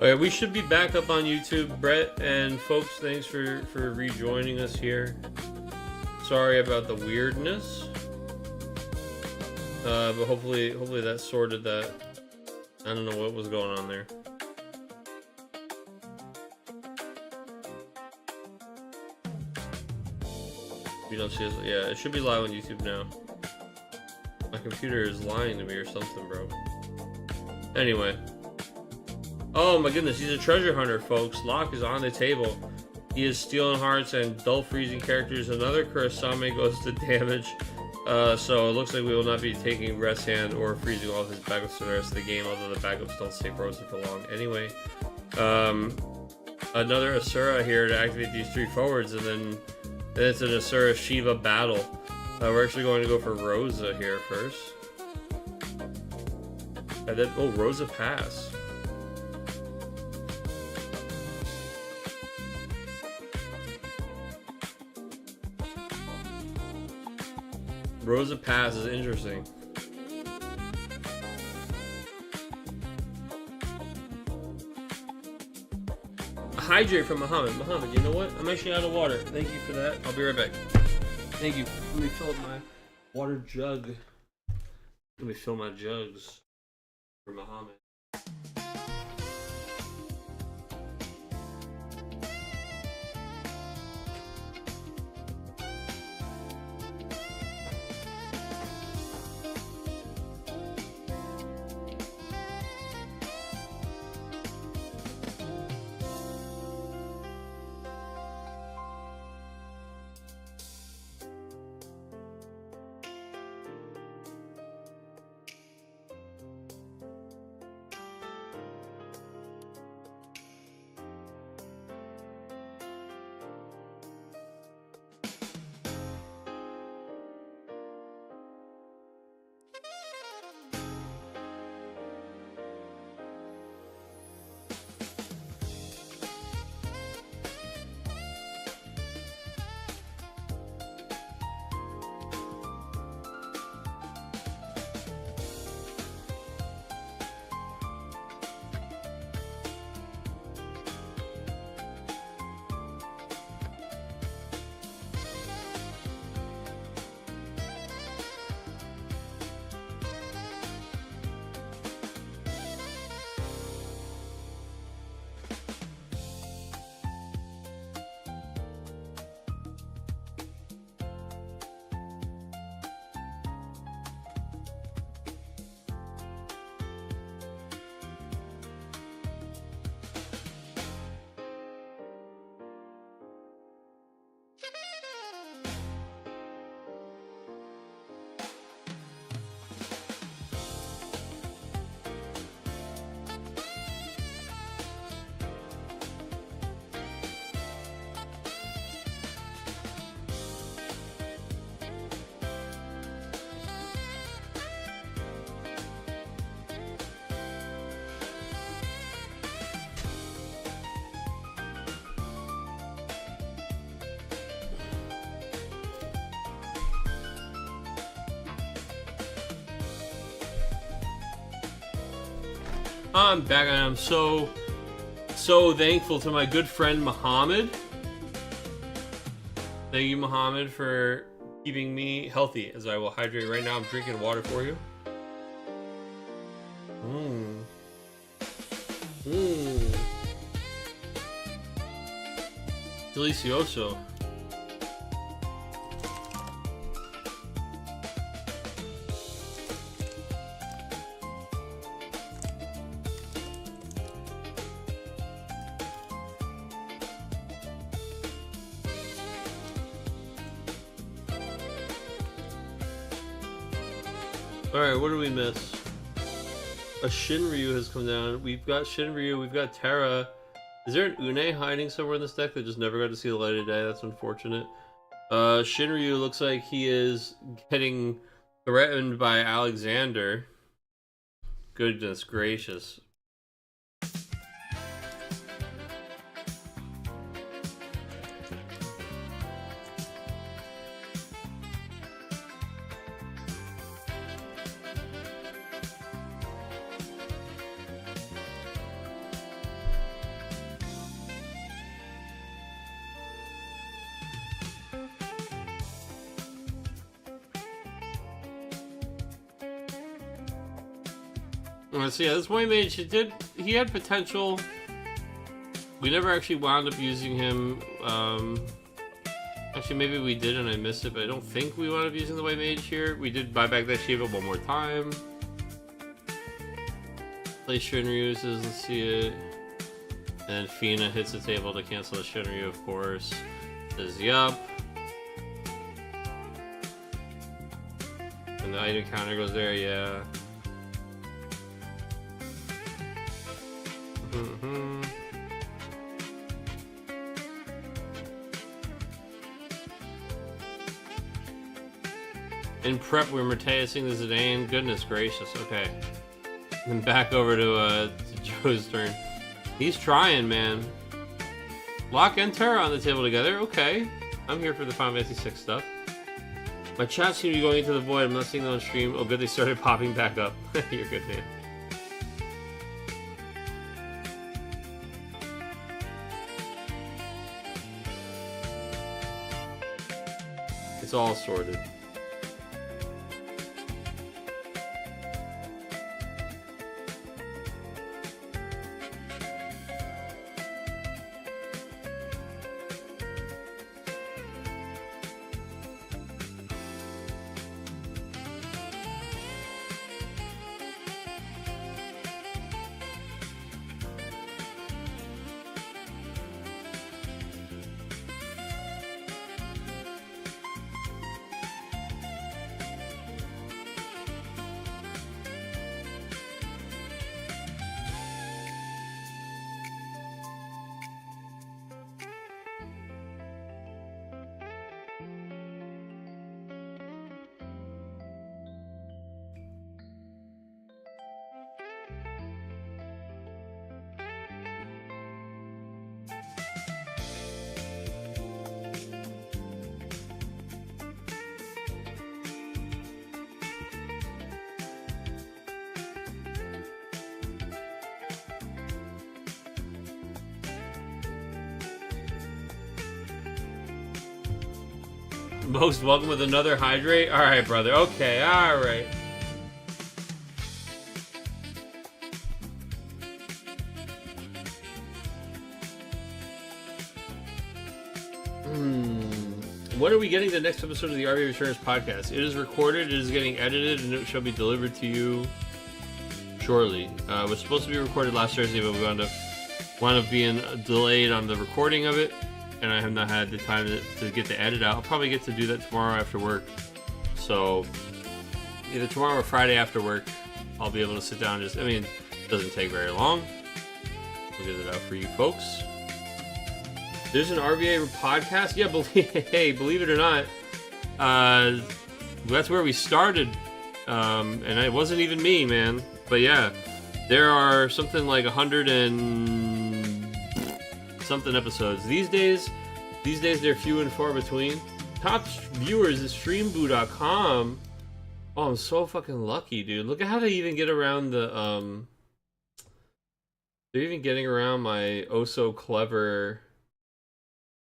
Alright, we should be back up on YouTube. Brett and folks, thanks for rejoining us here. Sorry about the weirdness. But hopefully that sorted that. I don't know what was going on there. You don't see it? Yeah, it should be live on YouTube now. My computer is lying to me or something, bro. Anyway. Oh my goodness, he's a treasure hunter, folks. Locke is on the table. He is stealing hearts and dull freezing characters. Another Kurasame goes to damage. So it looks like we will not be taking rest hand or freezing all of his backups for the rest of the game, although the backups don't stay frozen for long anyway. Another Asura here to activate these 3 forwards, and then it's an Asura Shiva battle. We're actually going to go for Rosa here first. And then, oh, Rosa pass. Rosa pass is interesting. Hydrate from Muhammad. Muhammad, you know what? I'm actually out of water. Thank you for that. I'll be right back. Thank you. Let me fill up my water jug. Let me fill my jugs for Muhammad. I'm back, and I'm so thankful to my good friend Muhammad. Thank you, Muhammad, for keeping me healthy as I will hydrate right now. I'm drinking water for you. Delicioso. Alright, what do we miss? A Shinryu has come down. We've got Shinryu, we've got Terra. Is there an Une hiding somewhere in this deck that just never got to see the light of day? That's unfortunate. Shinryu looks like he is getting threatened by Alexander. Goodness gracious. Let's see. Yeah, this white mage, he had potential. We never actually wound up using him. Actually, maybe we did and I missed it, but I don't think we wound up using the white mage here. We did buy back that Shiva one more time. Play Shinryu says, let's see it. And Fina hits the table to cancel the Shinryu, of course. Says, yup. And the item counter goes there, yeah. In prep, we're Mateusing the Zidane. Goodness gracious, okay. And back over to Joe's turn. He's trying, man. Locke and Terra on the table together. Okay. I'm here for the Final Fantasy 6 stuff. My chat seems to be going into the void. I'm not seeing them on stream. Oh, good, they started popping back up. You're good, man. It's all sorted. Most welcome with another hydrate. All right, brother. Okay, all right. When are we getting the next episode of the RV Returners podcast? It is recorded, it is getting edited, and it shall be delivered to you shortly. It was supposed to be recorded last Thursday, but we wound up being delayed on the recording of it, and I have not had the time to get the edit out. I'll probably get to do that tomorrow after work. So either tomorrow or Friday after work, I'll be able to sit down and just, I mean, it doesn't take very long. We'll get it out for you folks. There's an RVA podcast? Yeah, believe it or not, that's where we started, and it wasn't even me, man. But yeah, there are something like 100 and something episodes. These days they're few and far between. Top viewers is streamboo.com. Oh, I'm so fucking lucky, dude. Look at how they even get around the, they're even getting around my oh so clever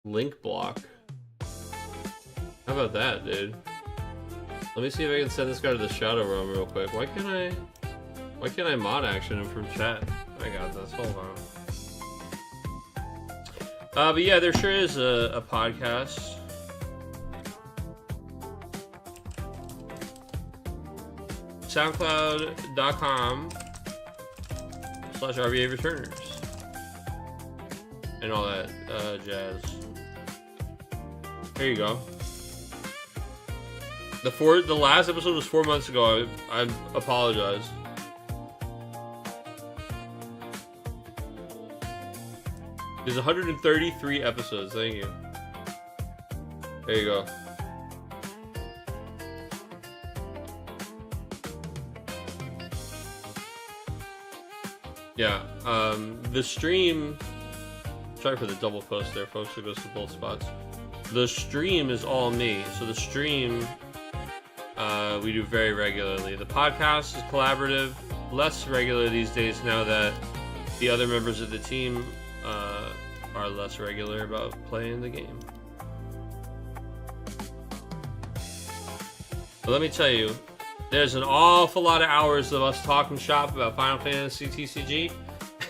link block. How about that, dude? Let me see if I can send this guy to the Shadow Realm real quick. Why can't I mod action him from chat? I got this. Hold on. But yeah, there sure is a podcast. SoundCloud.com/RVA Returners and all that jazz. There you go. The last episode was 4 months ago. I apologize. There's 133 episodes. Thank you. There you go. Yeah. The stream. Sorry for the double post there, folks. It goes to both spots. The stream is all me. So the stream we do very regularly. The podcast is collaborative, less regular these days now that the other members of the team are less regular about playing the game. But let me tell you, There's an awful lot of hours of us talking shop about Final Fantasy TCG,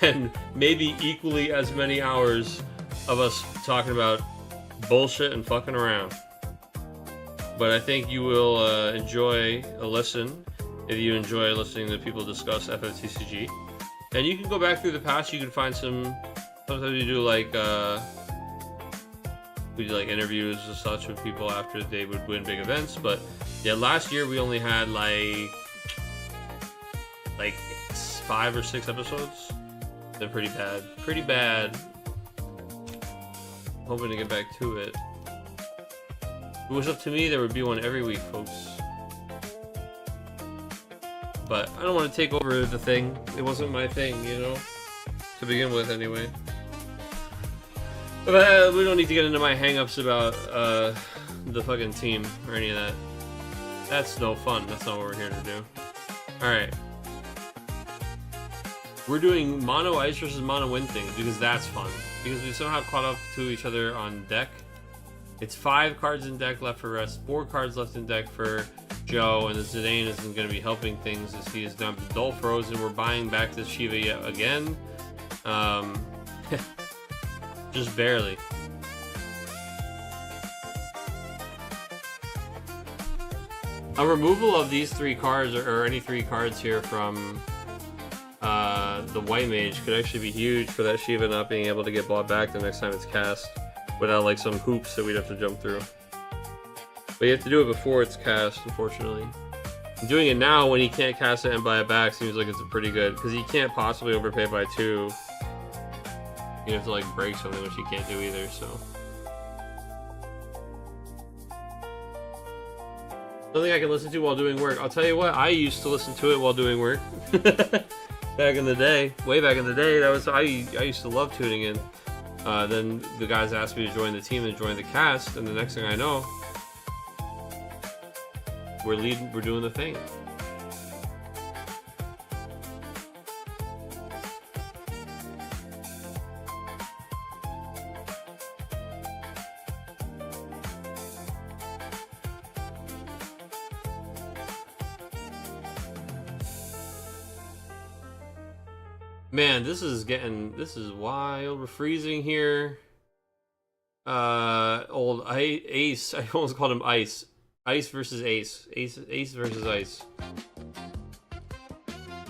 and maybe equally as many hours of us talking about bullshit and fucking around. But I think you will enjoy a listen if you enjoy listening to people discuss FFTCG. And you can go back through the past, you can find some, sometimes we do like, interviews and such with people after they would win big events. But yeah, last year we only had like 5 or 6 episodes. They're pretty bad. Hoping to get back to it. If it was up to me, there would be one every week, folks. But I don't want to take over the thing. It wasn't my thing, you know? To begin with, anyway. But we don't need to get into my hang-ups about the fucking team or any of that. That's no fun. That's not what we're here to do. Alright. We're doing mono ice versus mono wind things because that's fun. Because we somehow caught up to each other on deck. It's 5 cards in deck left for rest, 4 cards left in deck for Joe, and the Zidane isn't going to be helping things as he is down to dull frozen. We're buying back this Shiva yet again. Just barely. A removal of these 3 cards, or any 3 cards here from the White Mage could actually be huge for that Shiva not being able to get bought back the next time it's cast without like some hoops that we'd have to jump through. But you have to do it before it's cast, unfortunately. Doing it now when he can't cast it and buy it back seems like it's a pretty good, because he can't possibly overpay by 2. You have to like break something, which he can't do either, so. Something I can listen to while doing work. I'll tell you what, I used to listen to it while doing work. Back in the day, way back in the day, that was I used to love tuning in. Then the guys asked me to join the team and join the cast, and the next thing I know, we're doing the thing. Man, this is wild. We're freezing here. Old Ace. I almost called him Ice. Ice versus Ace. Ace versus Ice.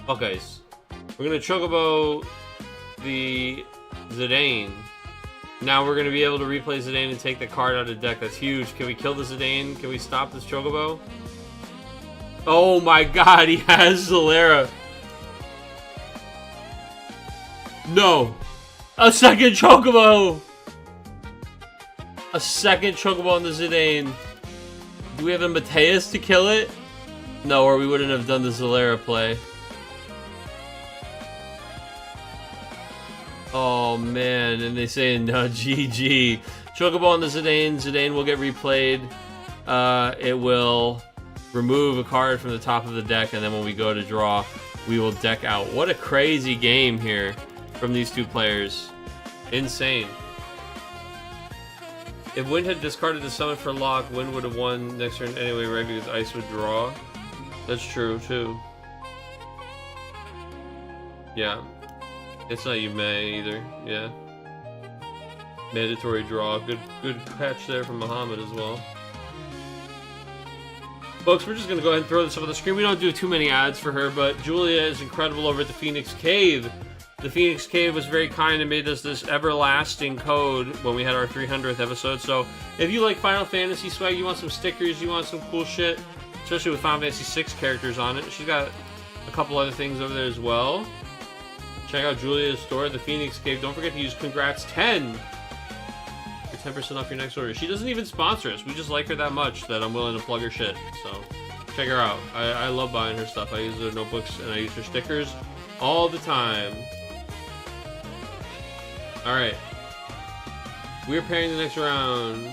Fuck Ice. We're gonna Chocobo the Zidane. Now we're gonna be able to replay Zidane and take the card out of deck. That's huge. Can we kill the Zidane? Can we stop this Chocobo? Oh my god, he has Zalera. No! A second Chocobo! A second Chocobo on the Zidane. Do we have a Mateus to kill it? No, or we wouldn't have done the Zalera play. Oh man, and they say no, GG. Chocobo on the Zidane. Zidane will get replayed. It will remove a card from the top of the deck, and then when we go to draw, we will deck out. What a crazy game here from these two players. Insane. If Wind had discarded the summon for lock, Wind would have won next turn anyway, right? Because Ice would draw. That's true, too. Yeah. It's not you May either. Yeah. Mandatory draw. Good catch there from Muhammad as well. Folks, we're just going to go ahead and throw this up on the screen. We don't do too many ads for her, but Julia is incredible over at the Phoenix Cave. The Phoenix Cave was very kind and made us this everlasting code when we had our 300th episode. So if you like Final Fantasy swag, you want some stickers, you want some cool shit, especially with Final Fantasy 6 characters on it. She's got a couple other things over there as well. Check out Julia's store, the Phoenix Cave. Don't forget to use Congrats10 for 10% off your next order. She doesn't even sponsor us. We just like her that much that I'm willing to plug her shit. So check her out. I love buying her stuff. I use her notebooks and I use her stickers all the time. Alright. We're pairing the next round.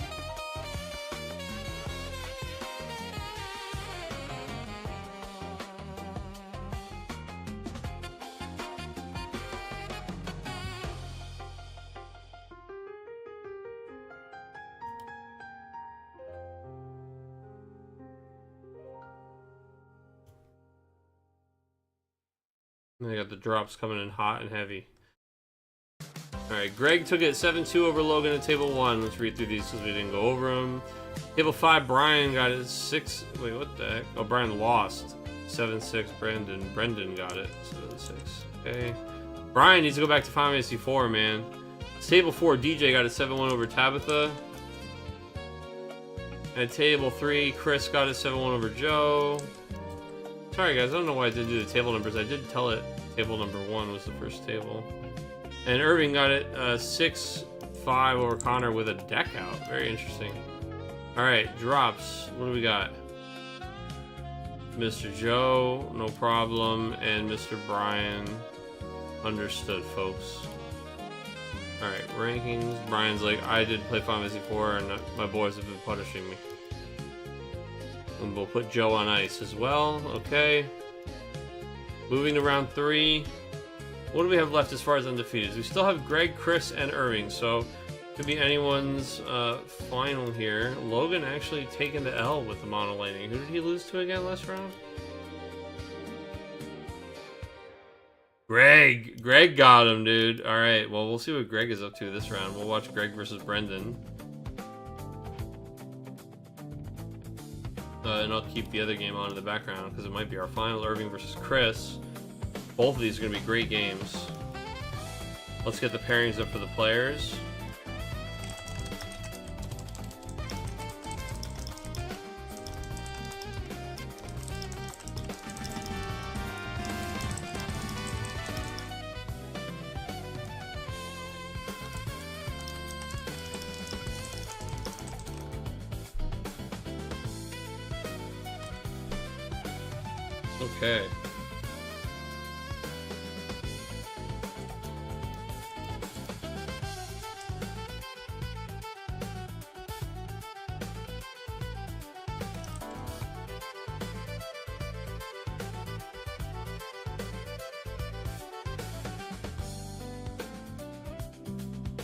And they got the drops coming in hot and heavy. Alright, Greg took it 7-2 over Logan at table 1. Let's read through these because we didn't go over them. Table 5, Brian got it 6. Wait, what the heck? Oh, Brian lost. 7-6, Brendan got it. 7-6. Okay. Brian needs to go back to Final Fantasy 4, man. It's table 4, DJ got it 7-1 over Tabitha. At table 3, Chris got it 7-1 over Joe. Sorry guys, I don't know why I didn't do the table numbers. I did tell it table number 1 was the first table. And Irving got it 6-5 over Connor with a deck out. Very interesting. Alright, drops. What do we got? Mr. Joe, no problem. And Mr. Brian. Understood, folks. Alright, rankings. Brian's like, I did play Final Fantasy 4 and my boys have been punishing me. And we'll put Joe on ice as well. Okay. Moving to round 3. What do we have left as far as undefeated? We still have Greg, Chris, and Irving, so could be anyone's final here. Logan actually taking the L with the mono laning. Who did he lose to again last round? Greg! Greg got him, dude. Alright, well, we'll see what Greg is up to this round. We'll watch Greg versus Brendan. And I'll keep the other game on in the background because it might be our final. Irving versus Chris. Both of these are going to be great games. Let's get the pairings up for the players. Okay.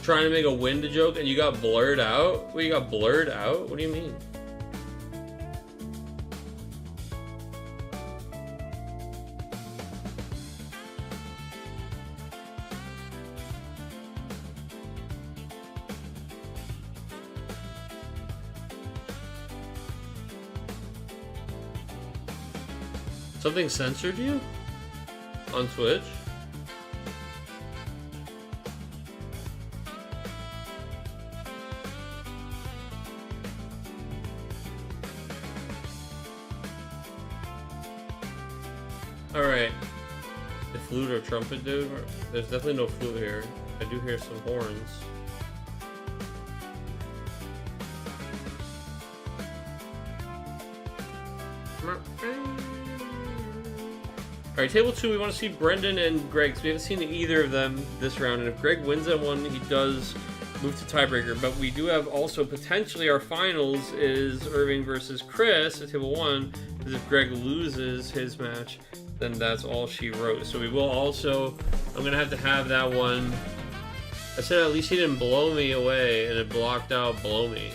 Trying to make a wind joke and you got blurred out? What, you got blurred out? What do you mean? Something censored you? On Twitch? Alright. The flute or trumpet, dude? There's definitely no flute here. I do hear some horns. Alright, table 2, we want to see Brendan and Greg, because we haven't seen either of them this round, and if Greg wins that one, he does move to tiebreaker, but we do have also potentially our finals is Irving versus Chris at table 1, because if Greg loses his match, then that's all she wrote. So we will also, I'm going to have that one. I said at least he didn't blow me away, and it blocked out blow me.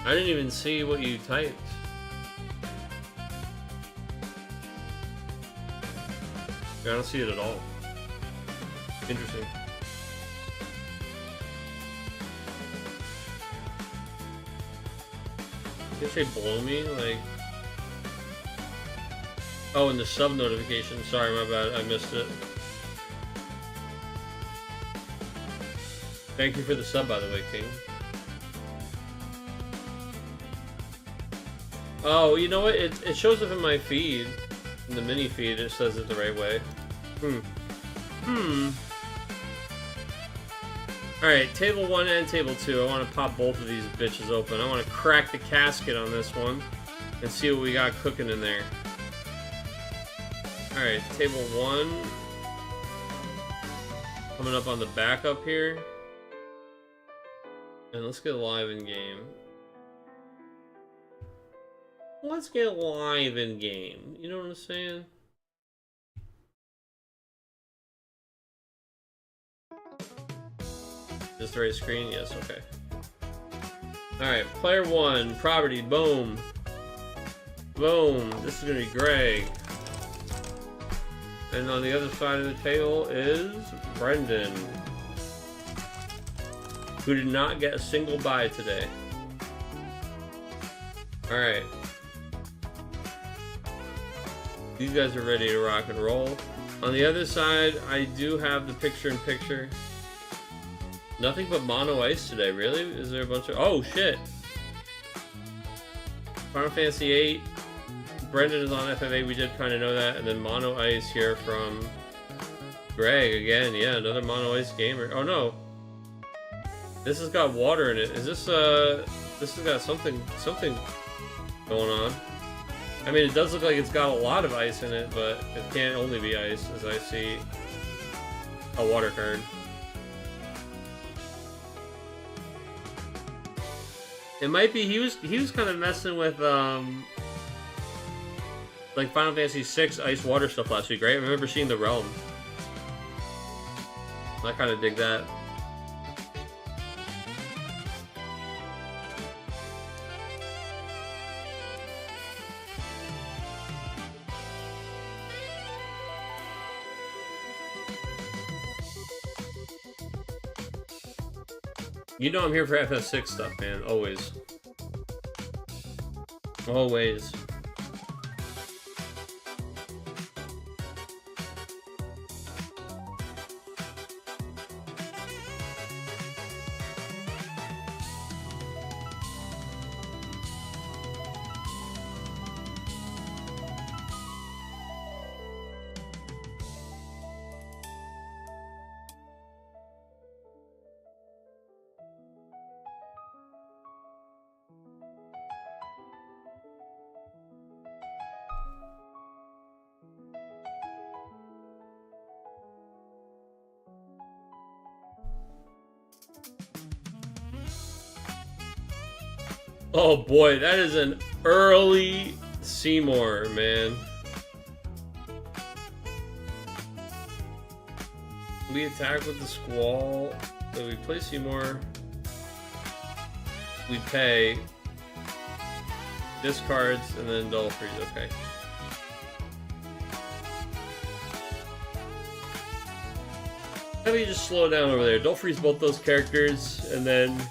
I didn't even see what you typed. I don't see it at all. Interesting. Did you say blow me? Like... Oh, and the sub notification. Sorry, my bad. I missed it. Thank you for the sub, by the way, King. Oh, you know what? It shows up in my feed. In the mini feed, it says it the right way. Alright, table 1 and table 2. I want to pop both of these bitches open. I want to crack the casket on this one and see what we got cooking in there. Alright, table 1. Coming up on the backup here. And let's get live in game. Let's get live in game. You know what I'm saying? Is this the right screen? Yes, okay. Alright, player 1, property, boom. Boom. This is gonna be Greg. And on the other side of the table is Brendan, who did not get a single buy today. Alright. These guys are ready to rock and roll. On the other side, I do have the picture-in-picture. Nothing but mono ice today, really? Is there a bunch of... Oh, shit! Final Fantasy VIII. Brendan is on FF8, we did kind of know that. And then mono ice here from Greg again. Yeah, another mono ice gamer. Oh, no. This has got water in it. Is this, this has got something going on. I mean, it does look like it's got a lot of ice in it, but it can't only be ice, as I see a water card. It might be he was kind of messing with like Final Fantasy VI ice water stuff last week, right? I remember seeing the Realm. I kind of dig that. You know I'm here for FF6 stuff, man. Always. Always. Oh boy, that is an early Seymour, man. We attack with the Squall. So we play Seymour. We pay. Discards and then Dull Freeze. Okay. How about you just slow down over there? Dull Freeze both those characters and then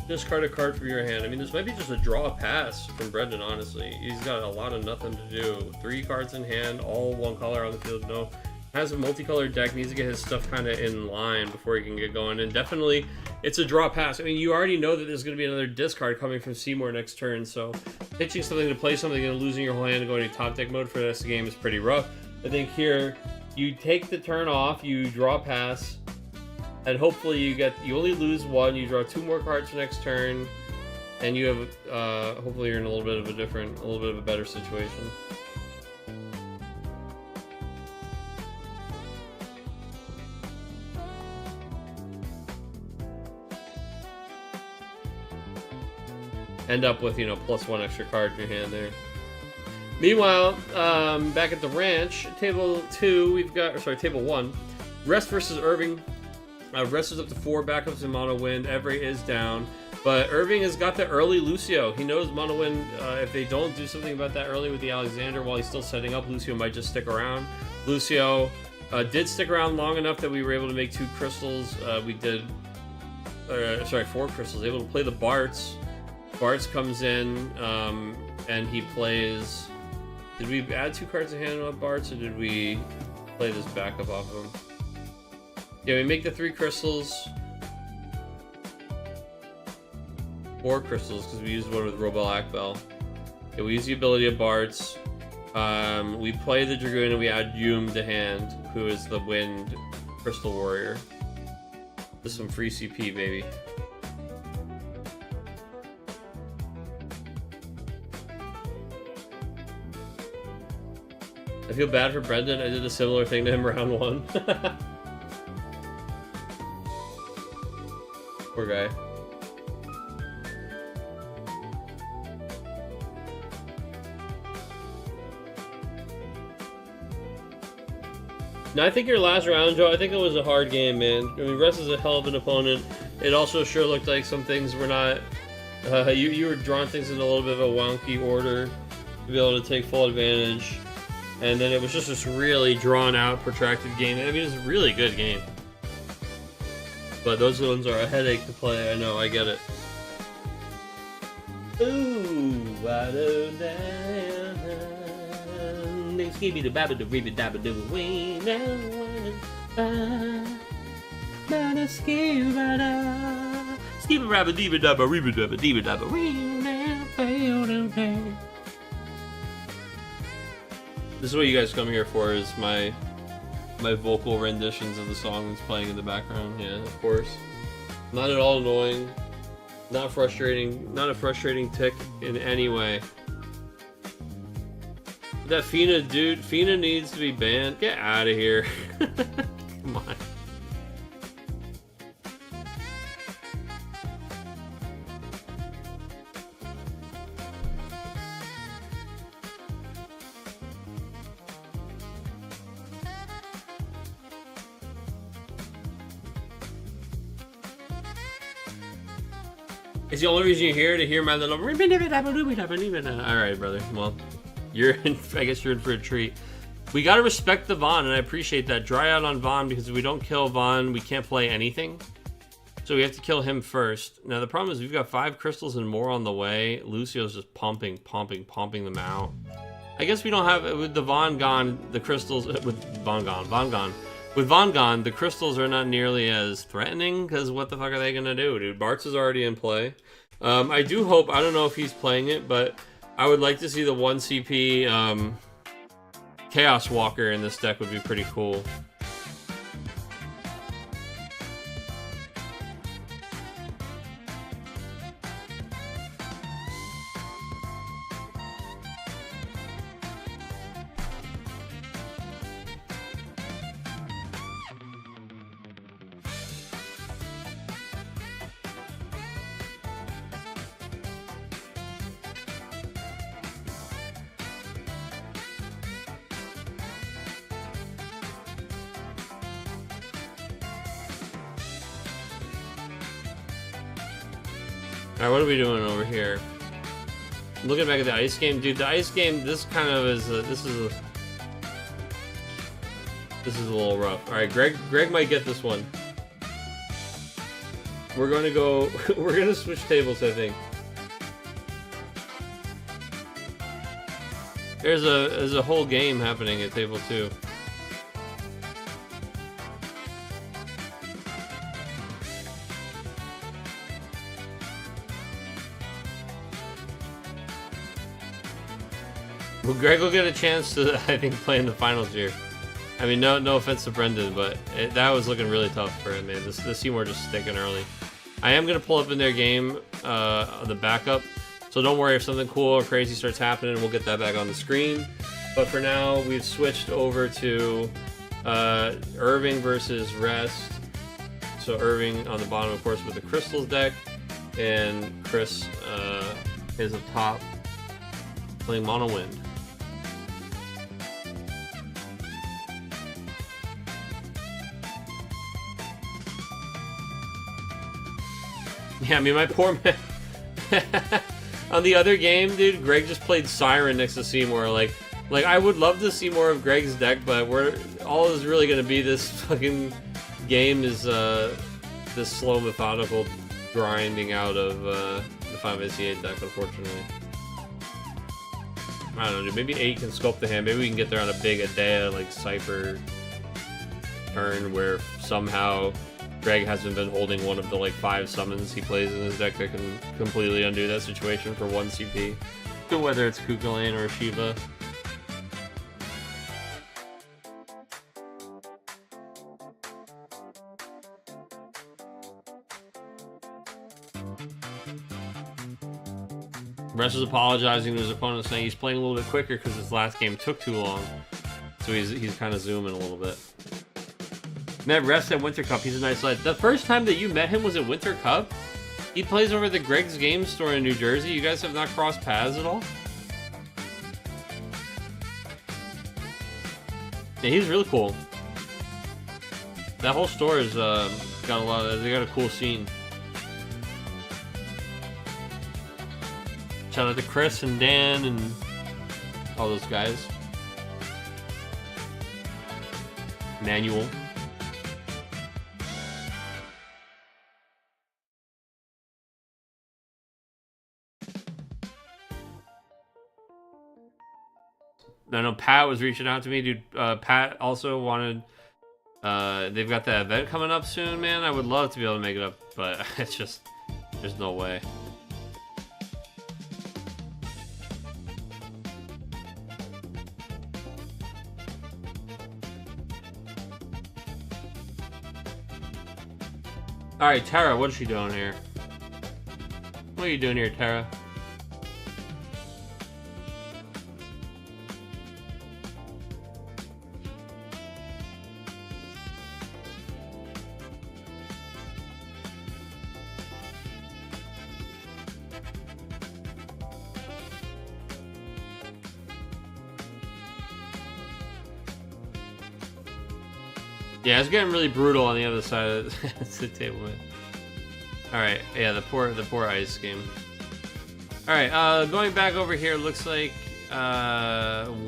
discard a card from your hand. I mean, this might be just a draw pass from Brendan, honestly. He's got a lot of nothing to do. 3 cards in hand, all one color on the field. No. Has a multicolored deck, needs to get his stuff kind of in line before he can get going. And definitely, it's a draw pass. I mean, you already know that there's going to be another discard coming from Seymour next turn. So, pitching something to play something and losing your whole hand and going to top deck mode for the rest of the game is pretty rough. I think here, you take the turn off, you draw pass, and hopefully you only lose 1, you draw 2 more cards for next turn, and you have, hopefully you're in a little bit of a better situation. End up with, +1 extra card in your hand there. Meanwhile, back at the ranch, table 1, Rest versus Irving. Rest is up to 4, backups in Mono Wind. Everett is down. But Irving has got the early Lucio. He knows Mono Wind, if they don't do something about that early with the Alexander while he's still setting up, Lucio might just stick around. Lucio did stick around long enough that we were able to make 2 crystals. 4 crystals. Able to play the Bartz. Bartz comes in, and he plays... Did we add 2 cards in hand on Bartz, or did we play this backup off of him? Yeah, we make the 3 crystals. 4 crystals, because we used one with Robel Akbel. Yeah, we use the ability of Bartz. We play the Dragoon, and we add Yum to hand, who is the Wind Crystal Warrior. This is some free CP, baby. I feel bad for Brendan. I did a similar thing to him round 1. Poor guy. No, I think your last round, Joe, I think it was a hard game, man. I mean, Russ is a hell of an opponent. It also sure looked like some things were not... you were drawing things in a little bit of a wonky order to be able to take full advantage. And then it was just this really drawn out, protracted game. I mean, it's a really good game. But those ones are a headache to play. I know, I get it. Ooh, I don't know. Skibby the babba the ribby dabba do we now skibby rabba dibba dabba ribby dabba dibba dabba we now. This is what you guys come here for, is my vocal renditions of the song that's playing in the background. Yeah, of course. Not at all annoying. Not frustrating. Not a frustrating tick in any way. That Fina dude, Fina needs to be banned. Get out of here. Come on. It's the only reason you're here, to hear my little. Alright, brother. Well, you're in. I guess you're in for a treat. We gotta respect the Vaughn, and I appreciate that. Dry out on Vaughn, because if we don't kill Vaughn, we can't play anything. So we have to kill him first. Now the problem is we've got 5 crystals and more on the way. Lucio's just pumping them out. I guess we don't have, with the Vaughn gone, the crystals with Vaughn gone. With Vaughn gone, the crystals are not nearly as threatening, because what the fuck are they gonna do, dude? Bartz is already in play. I do hope, I don't know if he's playing it, but I would like to see the 1 CP Chaos Walker in this deck. Would be pretty cool. Alright, what are we doing over here? Looking back at the ice game, dude. The ice game, this kind of is this is a little rough. All right, Greg might get this one. We're going to go. We're going to switch tables, I think. There's a whole game happening at table 2. Well, Greg will get a chance to, I think, play in the finals here. I mean, no offense to Brendan, but that was looking really tough for him, man. This Seymour just sticking early. I am going to pull up in their game the backup, so don't worry if something cool or crazy starts happening, we'll get that back on the screen. But for now, we've switched over to Irving versus Rest. So Irving on the bottom, of course, with the Crystals deck, and Chris is up top playing Mono Wind. Yeah, I mean, my poor man. On the other game, dude, Greg just played Siren next to Seymour. Like I would love to see more of Greg's deck, but all is really going to be this fucking game is this slow, methodical grinding out of the 5SE8 deck, unfortunately. I don't know, dude. Maybe 8 can sculpt the hand. Maybe we can get there on a big Adea, like, Cypher turn where somehow Greg hasn't been holding one of the, like, 5 summons he plays in his deck that can completely undo that situation for 1 CP. Whether it's Kukulane or Shiva. Rest is apologizing to his opponent, saying he's playing a little bit quicker because his last game took too long. So he's kind of zooming a little bit. Met Rest at Winter Cup. He's a nice lad. The first time that you met him was at Winter Cup? He plays over the Greg's Game Store in New Jersey. You guys have not crossed paths at all? Yeah, he's really cool. That whole store has got a lot of... They got a cool scene. Shout out to Chris and Dan and all those guys. manual. I know Pat was reaching out to me, dude. Pat also wanted. They've got that event coming up soon, man. I would love to be able to make it up, but it's just there's no way. All right, Tara, what is she doing here? What are you doing here, Tara? Yeah, it's getting really brutal on the other side of the table, man. All right, yeah, the poor ice game. All right, going back over here, looks like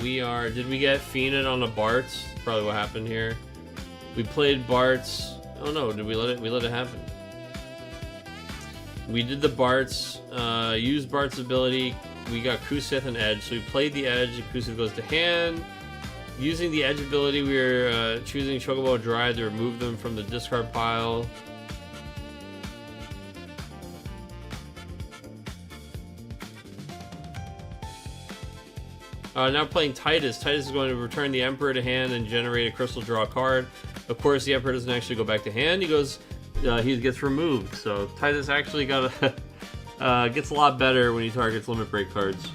we are. Did we get fiended on the Barts? Probably what happened here. We played Barts. Oh no, did we let it? We let it happen. We did the Barts. Used Bart's ability. We got Kusith and Edge, so we played the Edge. Kusith goes to hand. Using the Edge ability, we are choosing Chocobo Dry to remove them from the discard pile. Now playing Titus. Titus is going to return the Emperor to hand and generate a crystal, draw a card. Of course, the Emperor doesn't actually go back to hand. He goes, he gets removed. So Titus actually got a gets a lot better when he targets limit break cards.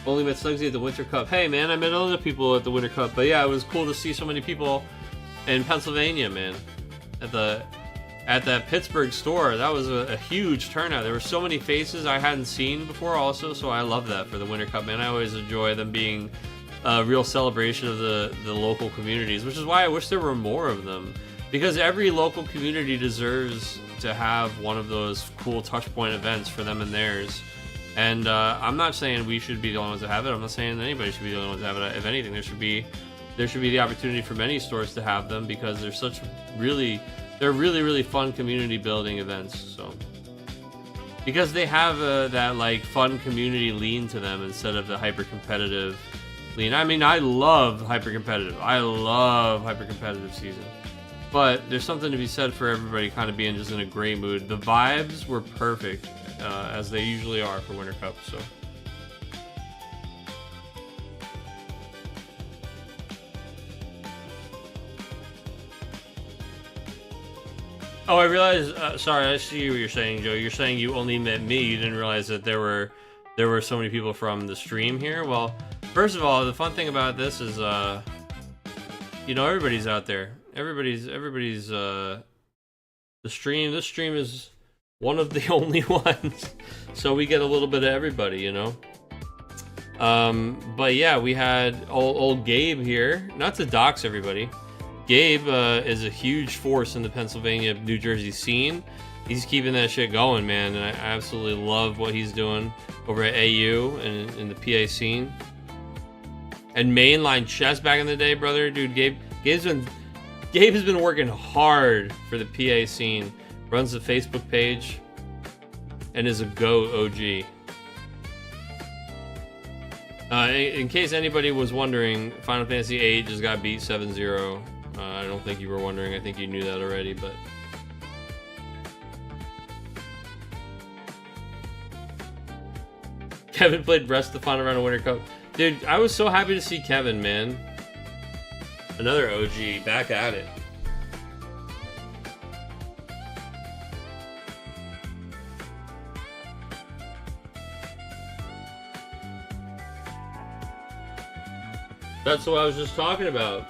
Only met Snugsy at the Winter Cup. Hey man, I met other people at the Winter Cup, but yeah, it was cool to see so many people in Pennsylvania, man. At that Pittsburgh store, that was a huge turnout. There were so many faces I hadn't seen before, also, so I love that for the Winter Cup, man. I always enjoy them being a real celebration of the local communities, which is why I wish there were more of them, because every local community deserves to have one of those cool touchpoint events for them and theirs. And I'm not saying we should be the only ones that have it. I'm not saying anybody should be the only ones that have it. If anything, there should be the opportunity for many stores to have them, because they're really fun community building events. So because they have that like fun community lean to them instead of the hyper competitive lean. I mean, I love hyper competitive. I love hyper competitive season. But there's something to be said for everybody kind of being just in a gray mood. The vibes were perfect. As they usually are for Winter Cup, so. Oh, I realized, sorry, I see what you're saying, Joe. You're saying you only met me. You didn't realize that there were so many people from the stream here. Well, first of all, the fun thing about this is, you know, everybody's out there. Everybody's, this stream is one of the only ones, so we get a little bit of everybody, you know. But yeah, we had old Gabe here. Not to dox everybody, Gabe is a huge force in the Pennsylvania, New Jersey scene. He's keeping that shit going, man, and I absolutely love what he's doing over at AU and in the PA scene. And mainline chess back in the day, brother, dude. Gabe has been working hard for the PA scene. Runs the Facebook page and is a GO OG. In case anybody was wondering, Final Fantasy VIII just got beat 7-0. I don't think you were wondering. I think you knew that already, but... Kevin played Brest the final round of Winter Cup. Dude, I was so happy to see Kevin, man. Another OG, back at it. That's what I was just talking about.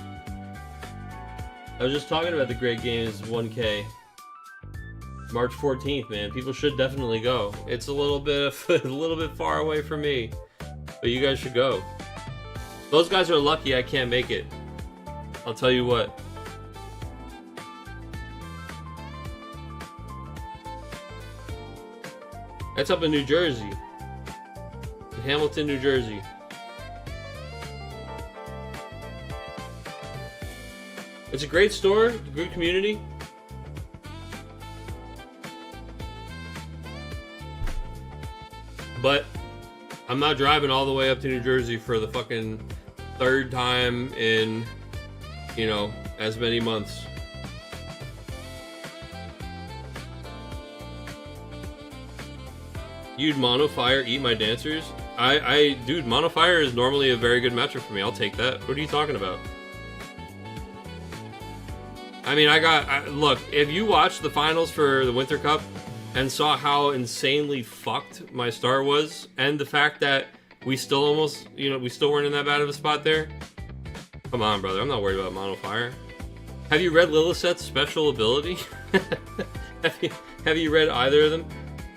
I was just talking about the Great Games 1K. March 14th, man. People should definitely go. It's a little bit far away from me, but you guys should go. Those guys are lucky I can't make it. I'll tell you what. That's up in New Jersey. In Hamilton, New Jersey. It's a great store, good community. But I'm not driving all the way up to New Jersey for the fucking third time in, you know, as many months. You'd mono fire eat my dancers? Dude, mono fire is normally a very good matchup for me. I'll take that. What are you talking about? I mean, look, if you watched the finals for the Winter Cup and saw how insanely fucked my start was, and the fact that we still almost, you know, we still weren't in that bad of a spot there. Come on, brother. I'm not worried about mono fire. Have you read Lilith's special ability? have you read either of them?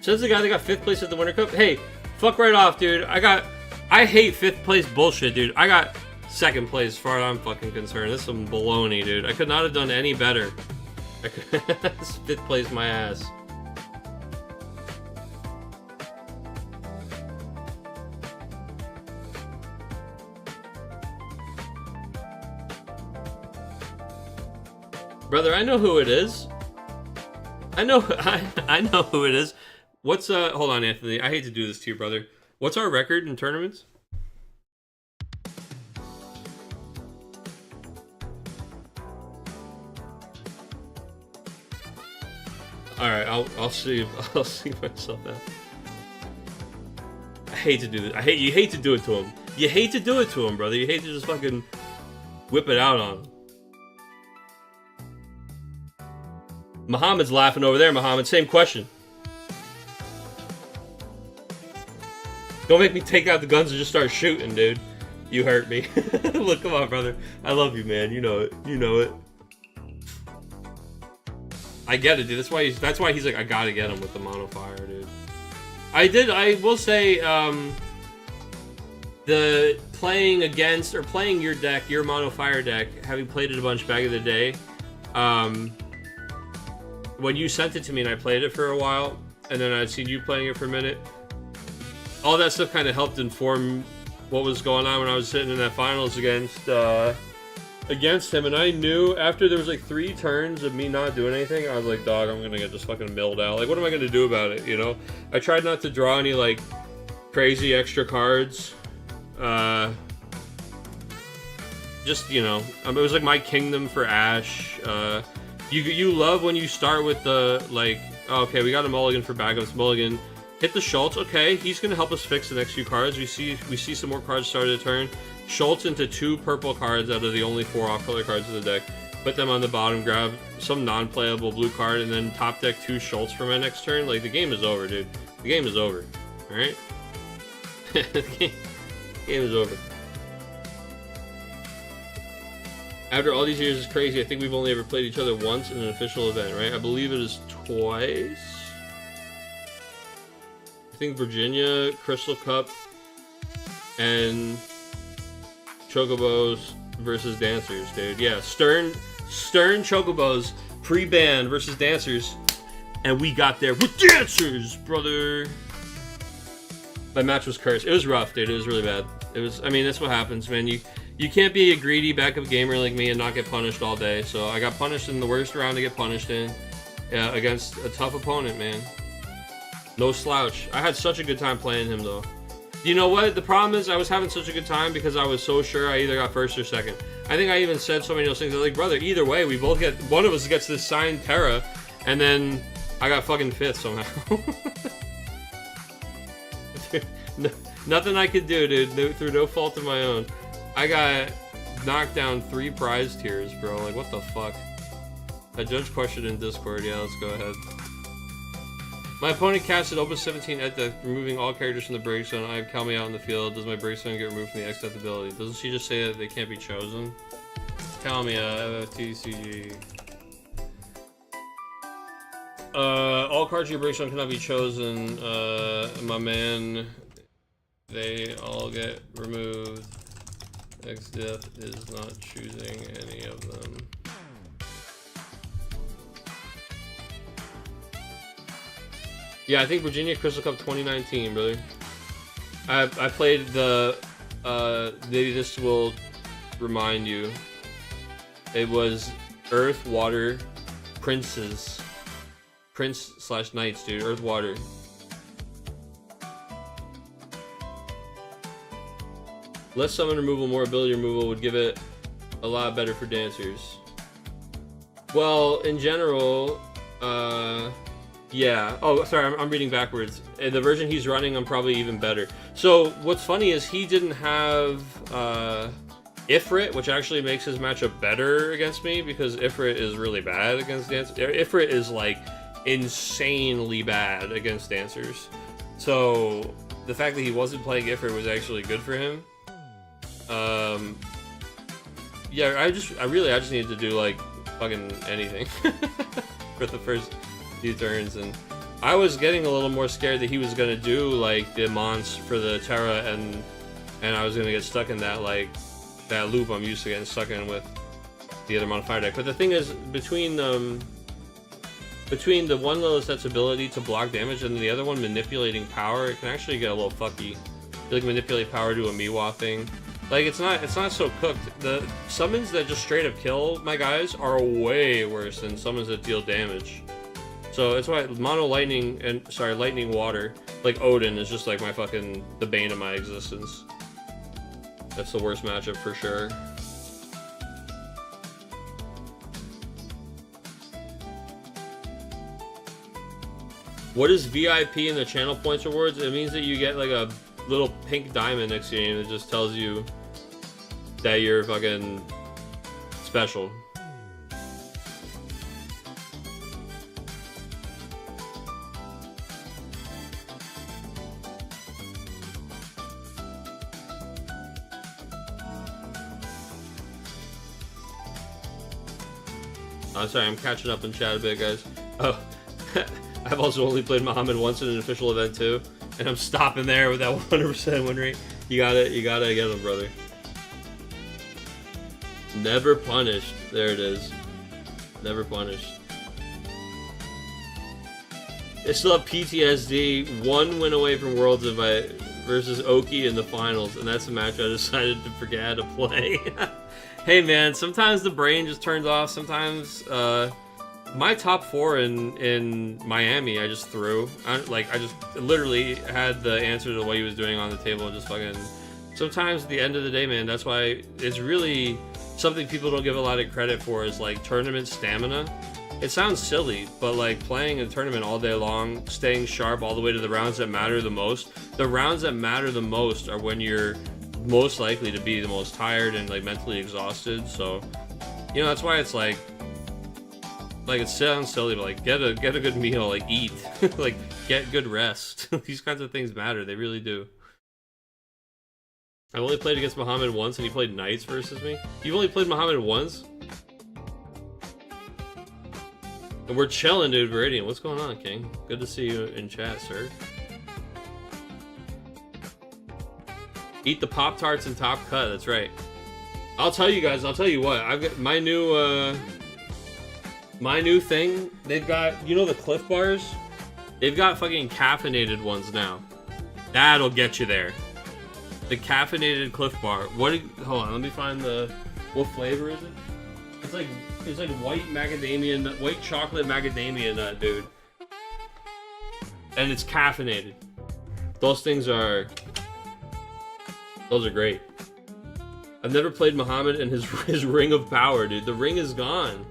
Says the guy that got 5th place at the Winter Cup. Hey, fuck right off, dude. I hate 5th place bullshit, dude. I got 2nd place as far as I'm fucking concerned. This is some baloney, dude. I could not have done any better. 5th place my ass. Brother, I know who it is. I know who it is. What's hold on, Anthony. I hate to do this to you, brother. What's our record in tournaments? All right, I'll see myself out. I hate to do this. You hate to do it to him. You hate to do it to him, brother. You hate to just fucking whip it out on him. Muhammad's laughing over there, Muhammad. Same question. Don't make me take out the guns and just start shooting, dude. You hurt me. Look, come on, brother. I love you, man. You know it. You know it. I get it, dude. That's why he's like, I gotta get him with the mono fire, dude. I will say, the playing against, or playing your deck, your mono fire deck, having played it a bunch back in the day, when you sent it to me and I played it for a while, and then I'd seen you playing it for a minute, all that stuff kind of helped inform what was going on when I was sitting in that finals against him, and I knew after there was like 3 turns of me not doing anything, I was like, dog, I'm gonna get just fucking milled out. Like, what am I gonna do about it, you know? I tried not to draw any like crazy extra cards. Just, you know, it was like my kingdom for Ash. You love when you start with the, like, oh, okay, we got a mulligan for backups, mulligan. Hit the Schultz, okay, he's going to help us fix the next few cards. We see some more cards start of the turn. Schultz into 2 purple cards out of the only 4 off-color cards of the deck. Put them on the bottom, grab some non-playable blue card, and then top deck 2 Schultz for my next turn. Like, the game is over, dude. The game is over, alright? The game is over. After all these years is crazy. I think we've only ever played each other once in an official event, right? I believe it is twice. I think Virginia, Crystal Cup, and Chocobos versus Dancers, dude. Yeah, Stern Chocobos pre-ban versus Dancers, and we got there with Dancers, brother. My match was cursed. It was rough, dude. It was really bad. It was. I mean, that's what happens, man. You can't be a greedy backup gamer like me and not get punished all day. So I got punished in the worst round to get punished in, against a tough opponent, man. No slouch. I had such a good time playing him, though. You know what? The problem is I was having such a good time because I was so sure I either got first or second. I think I even said so many of those things. I was like, brother, either way, we both get... One of us gets this signed Terra, and then I got fucking 5th somehow. Dude, nothing I could do, dude, through no fault of my own. I got knocked down 3 prize tiers, bro. Like, what the fuck? A judge question in Discord. Yeah, let's go ahead. My opponent casted Opus 17 at death, removing all characters from the break zone. I have Calmy out in the field. Does my break zone get removed from the X-Death ability? Doesn't she just say that they can't be chosen? Calmy, TCG. All cards in your break zone cannot be chosen. My man, they all get removed. X-Death is not choosing any of them. Yeah, I think Virginia Crystal Cup 2019, brother. I played the maybe this will remind you. It was Earth, Water, Princes. Prince/Knights, dude. Earth, Water. Less summon removal, more ability removal would give it a lot better for dancers. Well, in general, yeah. Oh, sorry, I'm reading backwards. The version he's running, I'm probably even better. So, what's funny is he didn't have, Ifrit, which actually makes his matchup better against me, because Ifrit is really bad against dancers. Ifrit is, like, insanely bad against dancers. So, the fact that he wasn't playing Ifrit was actually good for him. Yeah, I just needed to do, like, fucking anything for the first few turns, and I was getting a little more scared that he was gonna do like the Mons for the Terra, and I was gonna get stuck in that that loop I'm used to getting stuck in with the other modifier deck. But the thing is, between the one little set's ability to block damage and the other one manipulating power, it can actually get a little fucky. You like manipulate power to a Miwa thing. Like, it's not so cooked. The summons that just straight up kill my guys are way worse than summons that deal damage. So that's why mono lightning lightning water, like Odin, is just like the bane of my existence. That's the worst matchup for sure. What is VIP in the channel points rewards? It means that you get like a little pink diamond next to your name that just tells you that you're fucking special. I'm sorry, I'm catching up in chat a bit, guys. Oh, I've also only played Muhammad once in an official event too, and I'm stopping there with that 100% win rate. You gotta get him, brother. Never punished. There it is. Never punished. I still have PTSD. 1 win away from Worlds Invite versus Oki in the finals, and that's a match I decided to forget how to play. Hey man, sometimes the brain just turns off. Sometimes my top 4 in Miami I just threw. I just literally had the answer to what he was doing on the table. Just fucking. Sometimes at the end of the day, man, that's why it's really something people don't give a lot of credit for is like tournament stamina. It sounds silly, but like playing a tournament all day long, staying sharp all the way to the rounds that matter the most. The rounds that matter the most are when you're most likely to be the most tired and like mentally exhausted. So, you know, that's why it's like it sounds silly, but like get a good meal, like eat, like get good rest. These kinds of things matter. They really do. I've only played against Muhammad once, and he played Knights versus me. You've only played Muhammad once? And we're chilling, dude. Viridian, what's going on, King? Good to see you in chat, sir. Eat the Pop-Tarts and Top Cut, that's right. I'll tell you guys, I'll tell you what. I've got my new thing. They've got, you know the Cliff Bars? They've got fucking caffeinated ones now. That'll get you there. The caffeinated Cliff Bar. Hold on, let me find what flavor is it? It's like white macadamia nut, white chocolate macadamia nut, dude. And it's caffeinated. Those are great. I've never played Muhammad and his ring of power, dude. The ring is gone.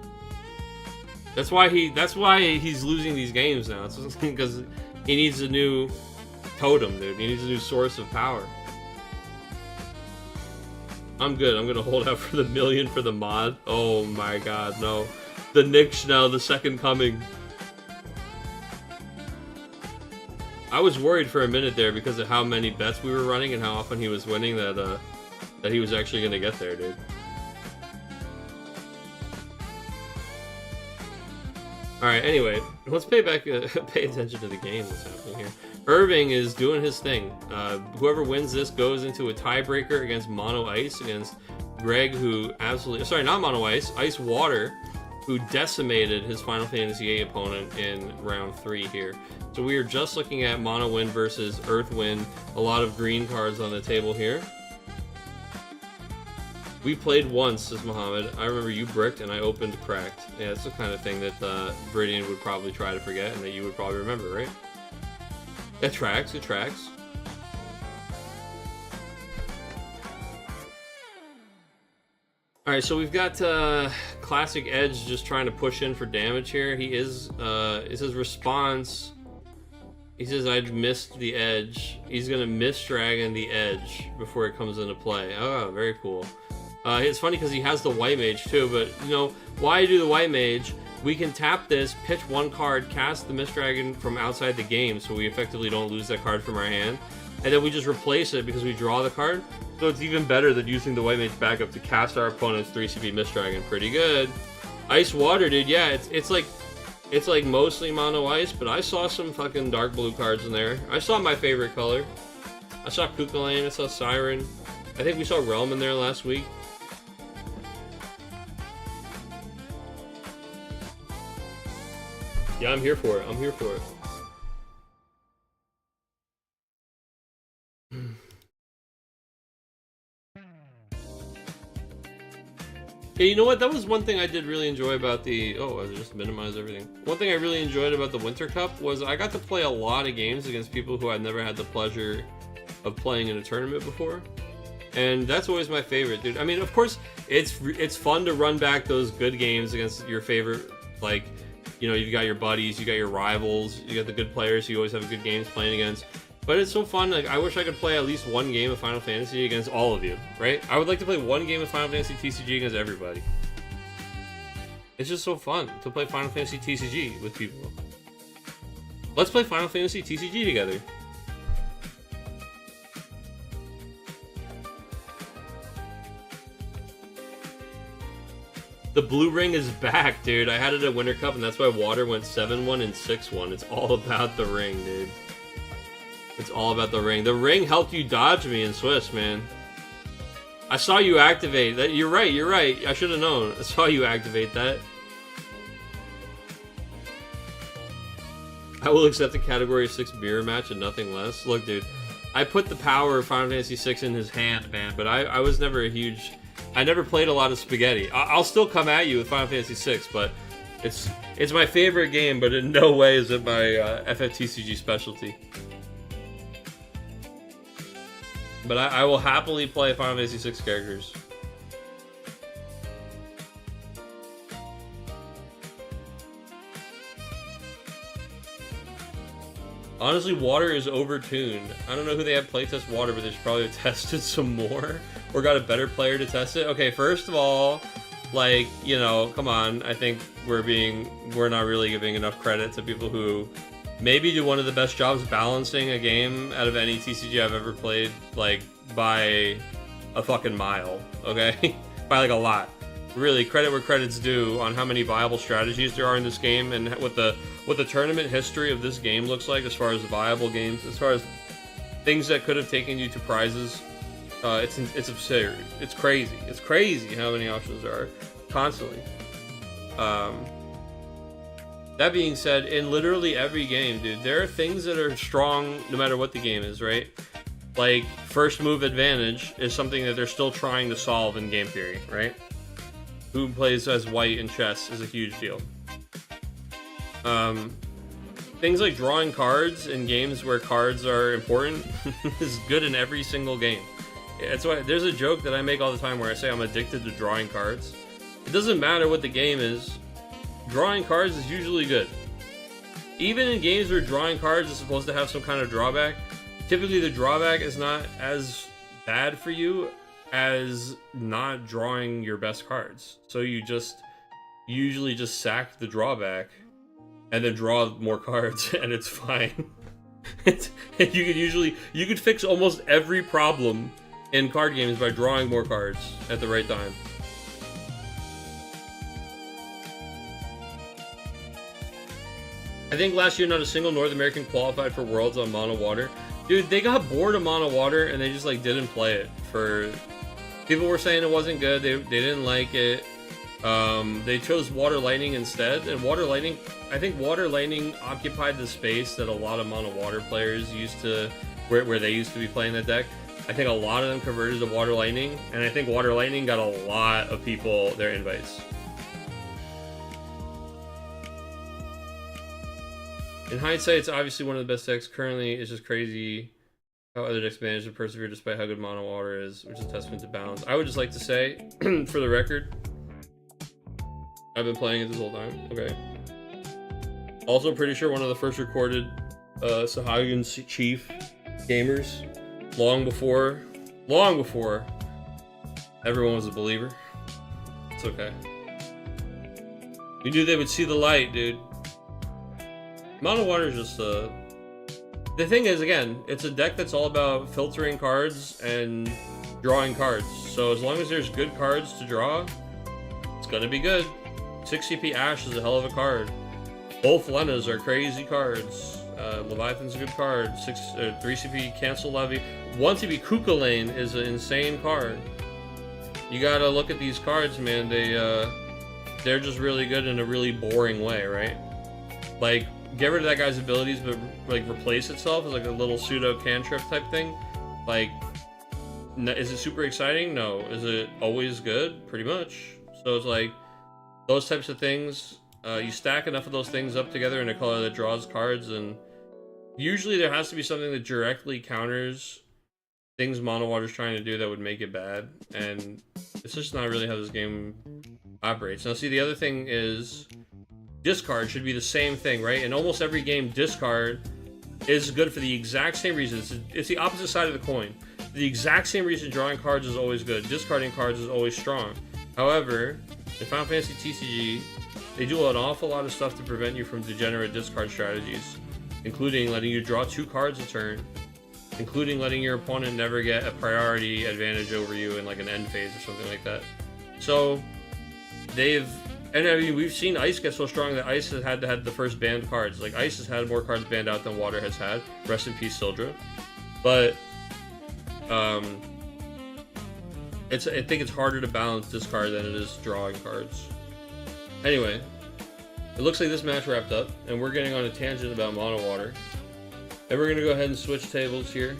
That's why he's losing these games now. It's because he needs a new totem, dude. He needs a new source of power. I'm good. I'm gonna hold out for the million for the mod. Oh my god, no. The Nick Schnell, the second coming. I was worried for a minute there because of how many bets we were running and how often he was winning that he was actually gonna get there, dude. Alright, anyway, let's pay attention to the game that's happening here. Irving is doing his thing. Whoever wins this goes into a tiebreaker against Mono Ice, against Greg, who absolutely... Sorry, not Mono Ice. Ice Water, who decimated his Final Fantasy VIII opponent in round 3 here. So we are just looking at Mono Wind versus Earth Wind. A lot of green cards on the table here. We played once, says Muhammad. I remember you bricked and I opened cracked. Yeah, that's the kind of thing that Viridian would probably try to forget and that you would probably remember, right? It tracks, it tracks. Alright, so we've got Classic Edge just trying to push in for damage here. He is, it's his response. He says, I missed the edge. He's gonna miss Dragon the edge before it comes into play. Oh, very cool. It's funny because he has the White Mage too, but you know, why do the White Mage? We can tap this, pitch one card, cast the Mist Dragon from outside the game, so we effectively don't lose that card from our hand. And then we just replace it because we draw the card. So it's even better than using the White Mage backup to cast our opponent's 3CP Mist Dragon. Pretty good. Ice Water, dude, yeah, it's like mostly mono ice, but I saw some fucking dark blue cards in there. I saw my favorite color. I saw Kukulane, I saw Siren. I think we saw Realm in there last week. Yeah, I'm here for it. I'm here for it. Yeah, you know what? That was one thing I did really enjoy about the... Oh, I just minimized everything. One thing I really enjoyed about the Winter Cup was I got to play a lot of games against people who I'd never had the pleasure of playing in a tournament before. And that's always my favorite, dude. I mean, of course, it's fun to run back those good games against your favorite, like... You know, you've got your buddies, you got your rivals, you got the good players you always have good games playing against. But it's so fun, like, I wish I could play at least one game of Final Fantasy against all of you, right? I would like to play one game of Final Fantasy TCG against everybody. It's just so fun to play Final Fantasy TCG with people. Let's play Final Fantasy TCG together. The blue ring is back, dude. I had it at Winter Cup, and that's why Water went 7-1 and 6-1. It's all about the ring, dude. It's all about the ring. The ring helped you dodge me in Swiss, man. I saw you activate that. You're right, you're right. I should have known. I saw you activate that. I will accept a Category 6 mirror match and nothing less. Look, dude, I put the power of Final Fantasy 6 in his hand, man, but I was never a huge... I never played a lot of spaghetti. I'll still come at you with Final Fantasy 6, but it's my favorite game, but in no way is it my FFTCG specialty. But I will happily play Final Fantasy 6 characters. Honestly, Water is overtuned. I don't know who they have playtest Water, but they should probably have tested some more. Or got a better player to test it. Okay, first of all, like, you know, come on. I think we're not really giving enough credit to people who maybe do one of the best jobs balancing a game out of any TCG I've ever played, like, by a fucking mile, okay? By, like, a lot. Really, credit where credit's due on how many viable strategies there are in this game and what the tournament history of this game looks like as far as viable games, as far as things that could have taken you to prizes. It's absurd. It's crazy. It's crazy how many options there are constantly. That being said, in literally every game, dude, there are things that are strong no matter what the game is, right? Like, first move advantage is something that they're still trying to solve in game theory, right? Who plays as white in chess is a huge deal. Things like drawing cards in games where cards are important is good in every single game. It's why there's a joke that I make all the time where I say I'm addicted to drawing cards. It doesn't matter what the game is, drawing cards is usually good. Even in games where drawing cards is supposed to have some kind of drawback, typically the drawback is not as bad for you as not drawing your best cards. So you just usually just sack the drawback and then draw more cards and it's fine. You could fix almost every problem in card games by drawing more cards at the right time. I think last year not a single North American qualified for Worlds on Mono Water. Dude, they got bored of Mono Water and they just like didn't play it. For people were saying it wasn't good, they didn't like it. They chose Water Lightning instead, and Water Lightning, I think Water Lightning occupied the space that a lot of mono water players used to, where they used to be playing that deck. I think a lot of them converted to Water Lightning, and I think Water Lightning got a lot of people their invites. In hindsight, it's obviously one of the best decks currently. It's just crazy how other decks manage to persevere despite how good mono water is, which is a testament to balance. I would just like to say, for the record, I've been playing it this whole time. Okay. Also, pretty sure one of the first recorded Sahagin Chief gamers, long before everyone was a believer. It's okay. We knew they would see the light, dude. Mono water is just the thing is, again, it's a deck that's all about filtering cards and drawing cards. So as long as there's good cards to draw, it's gonna be good. 6 CP Ash is a hell of a card. Both Lenas are crazy cards. Leviathan's a good card. 3 CP Cancel Levy. 1 CP Kukulane is an insane card. You gotta look at these cards, man. They're just really good in a really boring way, right? Like, get rid of that guy's abilities, but like replace itself as like a little pseudo cantrip type thing. Like, is it super exciting? No. Is it always good? Pretty much. So it's like those types of things. You stack enough of those things up together in a color that draws cards, and usually there has to be something that directly counters things Mono Water's trying to do that would make it bad, and it's just not really how this game operates. Now, see, the other thing is discard should be the same thing, right? In almost every game, discard is good for the exact same reason. It's the opposite side of the coin. For the exact same reason drawing cards is always good, discarding cards is always strong. However, in Final Fantasy TCG, they do an awful lot of stuff to prevent you from degenerate discard strategies, including letting you draw 2 cards a turn, including letting your opponent never get a priority advantage over you in like an end phase or something like that. So and I mean, we've seen Ice get so strong that Ice has had to have the first banned cards. Like, Ice has had more cards banned out than Water has had. Rest in peace, Sildra. But I think it's harder to balance discard than it is drawing cards. Anyway, it looks like this match wrapped up, and we're getting on a tangent about Mono Water. And we're going to go ahead and switch tables here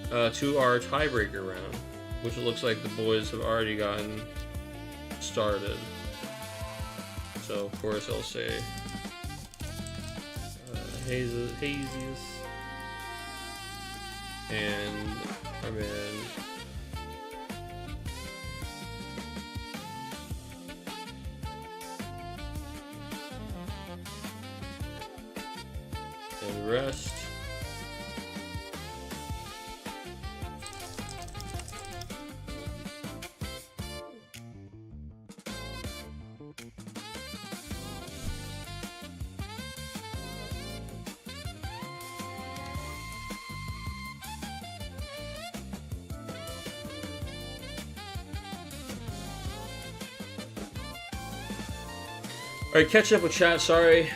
to our tiebreaker round, which it looks like the boys have already gotten started. So, of course, I'll say Hazius and our man and rest. Alright, catch up with chat, sorry.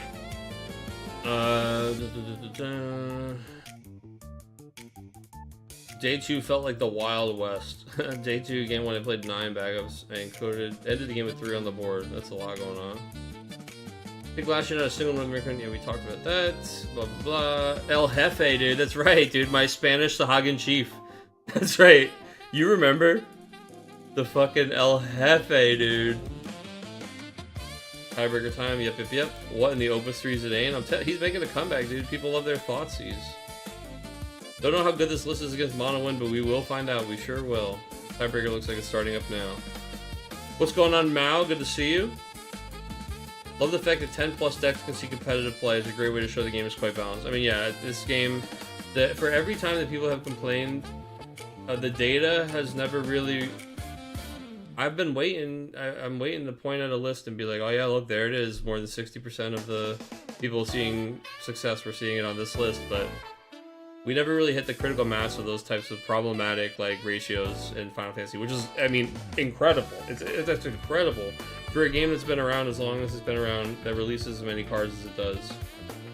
Day 2 felt like the Wild West. Day 2, game 1, I played 9 backups and ended the game with 3 on the board. That's a lot going on. I think last year not a single North American. Yeah, we talked about that. Blah, blah, blah. El Jefe, dude. That's right, dude. My Spanish Sahagin Chief. That's right. You remember? The fucking El Jefe, dude. Tiebreaker time, yep. What in the Opus 3 Zidane? He's making a comeback, dude. People love their Thoughtseize. Don't know how good this list is against Mono Win, but we will find out. We sure will. Tiebreaker looks like it's starting up now. What's going on, Mao? Good to see you. Love the fact that 10 plus decks can see competitive play. It's a great way to show the game is quite balanced. I mean, yeah, this game, for every time that people have complained, the data has never really... I've been waiting. I'm waiting to point at a list and be like, oh yeah, look, there it is. More than 60% of the people seeing success were seeing it on this list, but we never really hit the critical mass of those types of problematic like ratios in Final Fantasy, which is, I mean, incredible. That's incredible for a game that's been around as long as it's been around, that releases as many cards as it does.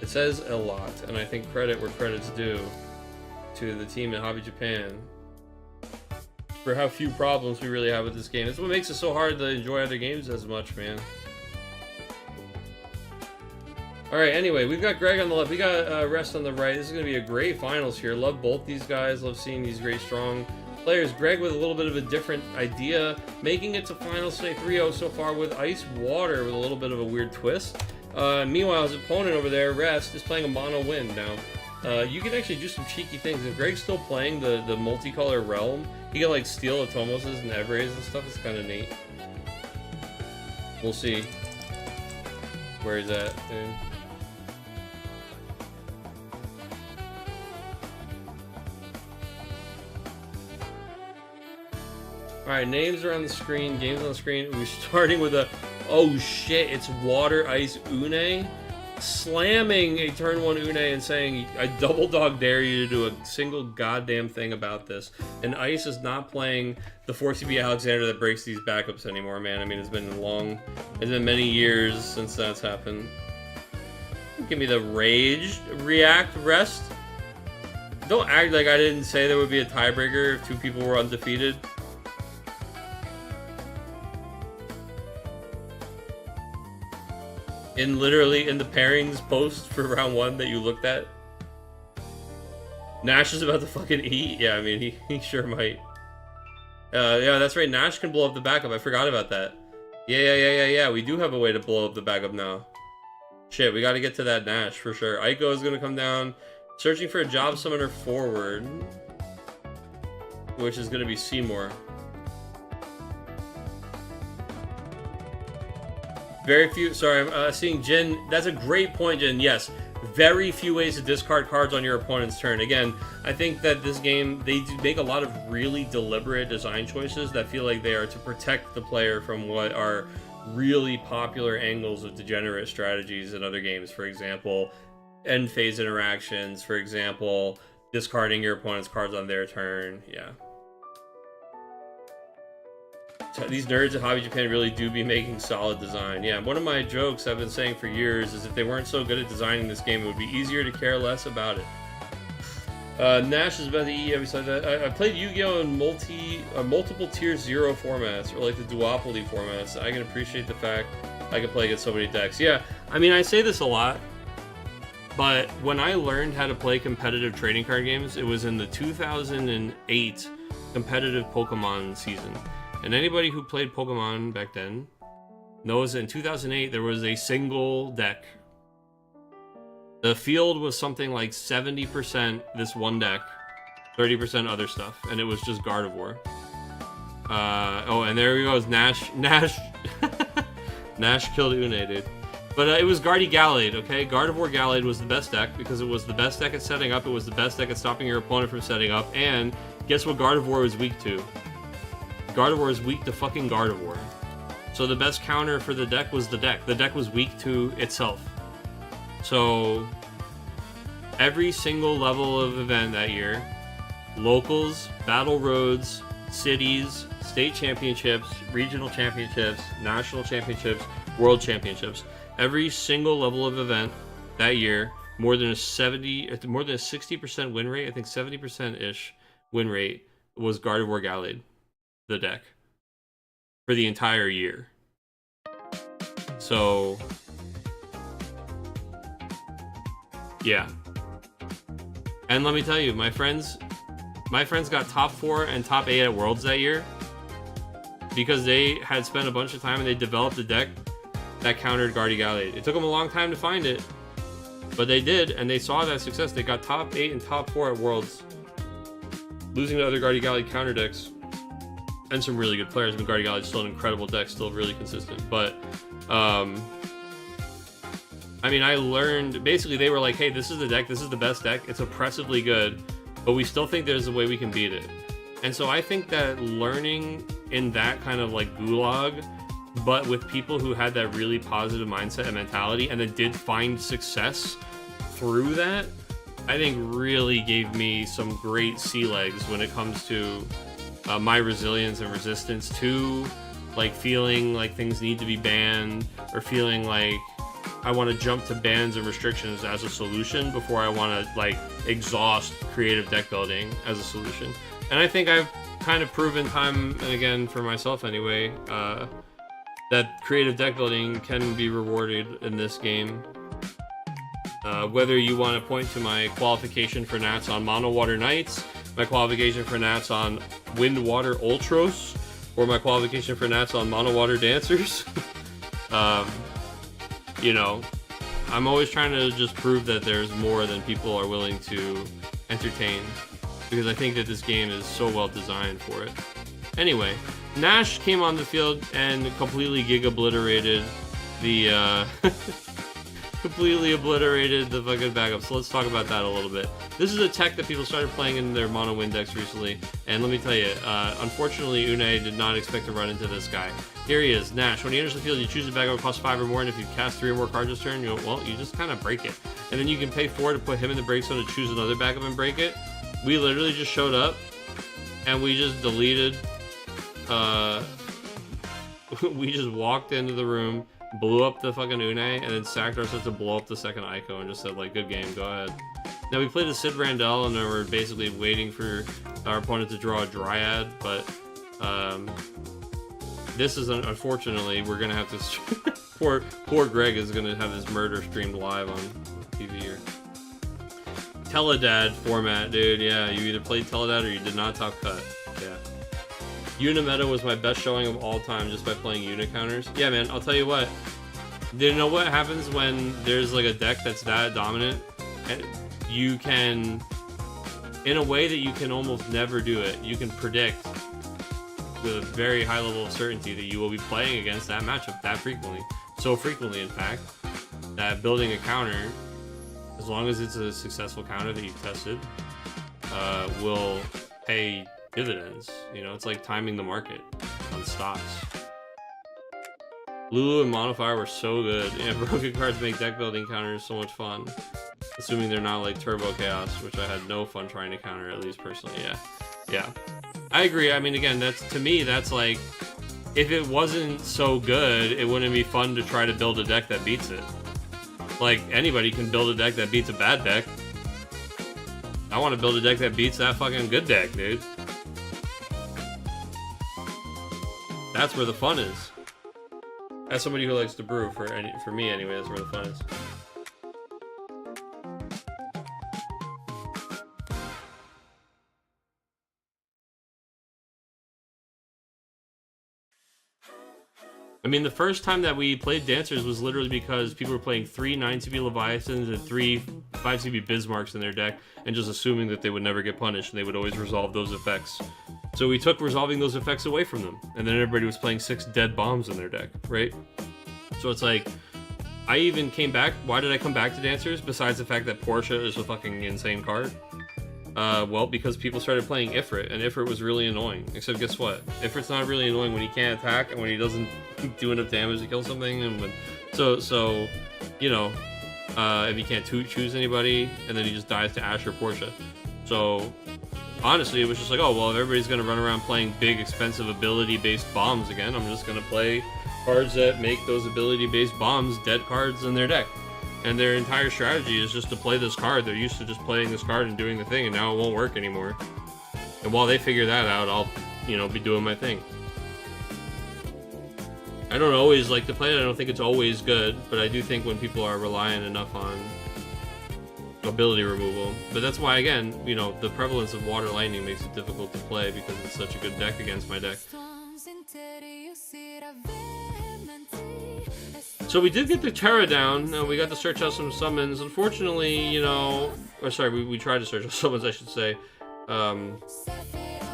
It says a lot, and I think credit where credit's due to the team in Hobby Japan for how few problems we really have with this game. That's what makes it so hard to enjoy other games as much, man. Alright, anyway, we've got Greg on the left, we got Rest on the right. This is going to be a great finals here. Love both these guys, love seeing these great strong players. Greg with a little bit of a different idea, making it to finals today 3-0 so far with Ice Water with a little bit of a weird twist. Meanwhile, his opponent over there, Rest, is playing a mono wind now. You can actually do some cheeky things. If Greg's still playing the multicolor realm, he can like steal Atomoses and Evrays and stuff. It's kind of neat. We'll see where he's at, dude. Alright, names are on the screen, games on the screen. We're starting with a... Oh shit, it's Water Ice Une. Slamming a turn 1 Une and saying, I double dog dare you to do a single goddamn thing about this. And Ice is not playing the 4CB Alexander that breaks these backups anymore, man. I mean, it's been many years since that's happened. Give me the rage, react, rest. Don't act like I didn't say there would be a tiebreaker if 2 people were undefeated. Literally in the pairings post for round 1 that you looked at. Nash is about to fucking eat. Yeah, I mean, he sure might. Yeah, that's right. Nash can blow up the backup. I forgot about that. Yeah. We do have a way to blow up the backup now. Shit, we got to get to that Nash for sure. Aiko is going to come down, searching for a job summoner forward, which is going to be Seymour. Very few, sorry, I'm seeing Jin. That's a great point, Jin. Yes, very few ways to discard cards on your opponent's turn. Again, I think that this game, they do make a lot of really deliberate design choices that feel like they are to protect the player from what are really popular angles of degenerate strategies in other games. For example, end phase interactions. For example, discarding your opponent's cards on their turn. Yeah. These nerds at Hobby Japan really do be making solid design. Yeah, one of my jokes I've been saying for years is if they weren't so good at designing this game, it would be easier to care less about it. Nash is about to eat every side. I played Yu-Gi-Oh! In multiple tier 0 formats, or like the duopoly formats. I can appreciate the fact I can play against so many decks. Yeah, I mean, I say this a lot, but when I learned how to play competitive trading card games, it was in the 2008 competitive Pokemon season. And anybody who played Pokemon back then knows that in 2008 there was a single deck. The field was something like 70% this one deck, 30% other stuff, and it was just Gardevoir. Oh, and there he goes, Nash killed Une, dude. But it was Guardy Gallade, okay? Gardevoir Gallade was the best deck because it was the best deck at setting up, it was the best deck at stopping your opponent from setting up, and guess what Gardevoir was weak to? Gardevoir is weak to fucking Gardevoir. So the best counter for the deck was the deck. The deck was weak to itself. So every single level of event that year, locals, battle roads, cities, state championships, regional championships, national championships, world championships, every single level of event that year, more than a 60% win rate, I think 70%-ish win rate was Gardevoir Gallade. The deck for the entire year. So yeah, and let me tell you, my friends got top 4 and top 8 at Worlds that year because they had spent a bunch of time and they developed a deck that countered Guardy Gallade. It took them a long time to find it, but they did, and they saw that success. They got top 8 and top 4 at Worlds, losing to other Guardy Gallade counter decks. And some really good players. I mean, Guardy Gallade is still an incredible deck, still really consistent. But, I mean, I learned, basically they were like, hey, this is the deck, this is the best deck, it's oppressively good, but we still think there's a way we can beat it. And so I think that learning in that kind of like gulag, but with people who had that really positive mindset and mentality, and then did find success through that, I think really gave me some great sea legs when it comes to my resilience and resistance to like feeling like things need to be banned, or feeling like I want to jump to bans and restrictions as a solution before I want to like exhaust creative deck building as a solution. And I think I've kind of proven time and again for myself anyway, that creative deck building can be rewarded in this game. Whether you want to point to my qualification for Nats on Mono Water Knights, my qualification for Nats on Wind Water Ultros, or my qualification for Nats on Mono Water Dancers. You know, I'm always trying to just prove that there's more than people are willing to entertain, because I think that this game is so well designed for it. Anyway, Nash came on the field and completely obliterated the completely obliterated the fucking backup. So let's talk about that a little bit. This is a tech that people started playing in their mono win decks recently, and let me tell you, unfortunately, Unai did not expect to run into this guy. Here he is, Nash. When he enters the field, you choose a backup, costs 5 or more, and if you cast 3 or more cards this turn, you just kind of break it. And then you can pay 4 to put him in the break zone to choose another backup and break it. We literally just showed up, and we just deleted, we just walked into the room, blew up the fucking Unai, and then sacked ourselves to blow up the second Ico and just said, like, good game, go ahead. Now, we played a Sid Randall, and then we're basically waiting for our opponent to draw a Dryad, but this is, unfortunately, we're going to have to... poor Greg is going to have his murder streamed live on TV here. Teledad format, dude, yeah, you either played Teledad or you did not top cut, yeah. Unimeta was my best showing of all time just by playing uni counters. Yeah, man, I'll tell you what. Do you know what happens when there's like a deck that's that dominant? And you can, in a way that you can almost never do it, you can predict with a very high level of certainty that you will be playing against that matchup that frequently. So frequently, in fact, that building a counter, as long as it's a successful counter that you've tested, will pay dividends. You know, it's like timing the market on stocks. Lulu and Modifier were so good. Yeah, broken cards make deck building counters so much fun. Assuming they're not like Turbo Chaos, which I had no fun trying to counter, at least personally. Yeah. I agree. I mean, again, that's, to me, that's like, if it wasn't so good, it wouldn't be fun to try to build a deck that beats it. Like, anybody can build a deck that beats a bad deck. I want to build a deck that beats that fucking good deck, dude. That's where the fun is. As somebody who likes to brew, for me anyway, that's where the fun is. I mean, the first time that we played Dancers was literally because people were playing 3 9CP Leviathans and 3 5CP Bismarcks in their deck, and just assuming that they would never get punished and they would always resolve those effects. So we took resolving those effects away from them, and then everybody was playing 6 dead bombs in their deck, right? So it's like, I even came back. Why did I come back to Dancers, besides the fact that Portia is a fucking insane card? Well, because people started playing Ifrit, and Ifrit was really annoying. Except guess what? Ifrit's not really annoying when he can't attack, and when he doesn't do enough damage to kill something, and when... So, you know, if he can't choose anybody, and then he just dies to Ashe or Portia. So, honestly, it was just like, oh, well, if everybody's gonna run around playing big, expensive, ability-based bombs again, I'm just gonna play cards that make those ability-based bombs dead cards in their deck. And their entire strategy is just to play this card. They're used to just playing this card and doing the thing, and now it won't work anymore. And while they figure that out, I'll, you know, be doing my thing. I don't always like to play it. I don't think it's always good, but I do think when people are reliant enough on ability removal. But that's why, again, you know, the prevalence of Water Lightning makes it difficult to play, because it's such a good deck against my deck. So we did get the Terra down, and we got to search out some summons. Unfortunately, you know... Or sorry, we tried to search out summons, I should say.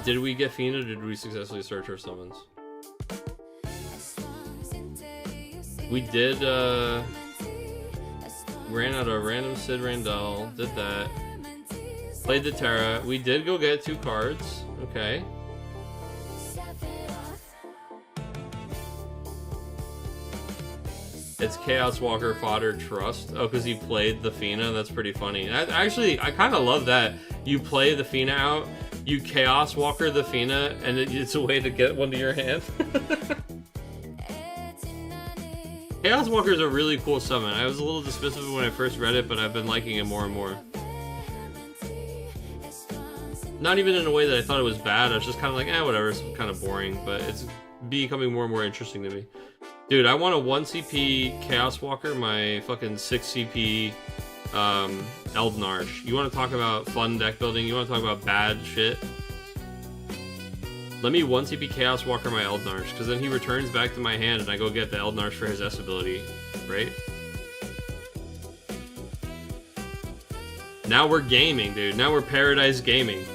Did we get Fina, or did we successfully search our summons? We did, ran out a random Sid Randall, did that. Played the Terra. We did go get 2 cards, okay. It's Chaos Walker Fodder Trust. Oh, because he played the Fina? That's pretty funny. Actually, I kind of love that. You play the Fina out, you Chaos Walker the Fina, and it's a way to get one to your hand. Chaos Walker is a really cool summon. I was a little dismissive when I first read it, but I've been liking it more and more. Not even in a way that I thought it was bad. I was just kind of like, whatever, it's kind of boring, but it's becoming more and more interesting to me. Dude, I want a 1 CP Chaos Walker, my fucking 6 CP Eldnarsh. You want to talk about fun deck building? You want to talk about bad shit? Let me 1 CP Chaos Walker my Eldnarsh, because then he returns back to my hand and I go get the Eldnarsh for his S ability, right? Now we're gaming, dude. Now we're Paradise Gaming.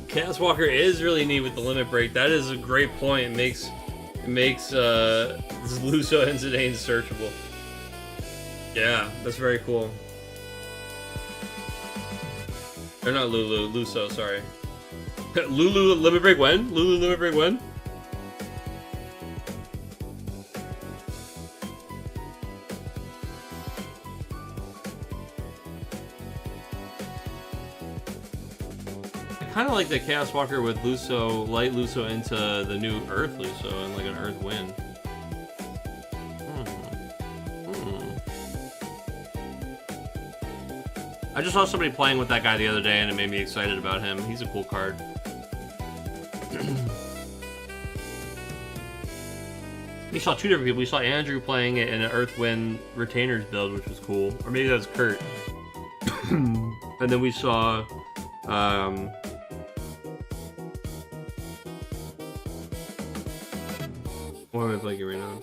Chaos Walker is really neat with the limit break. That is a great point. It makes Luso and Zidane searchable. Yeah, that's very cool. Or not Lulu, Luso, sorry. Lulu limit break when? Lulu limit break when? Kind of like the Chaos Walker with Luso, light Luso into the new Earth Luso and like an Earth Wind. I just saw somebody playing with that guy the other day and it made me excited about him. He's a cool card. We saw two different people. We saw Andrew playing it in an Earth Wind Retainers build, which was cool. Or maybe that was Kurt. And then we saw... what am I playing right now?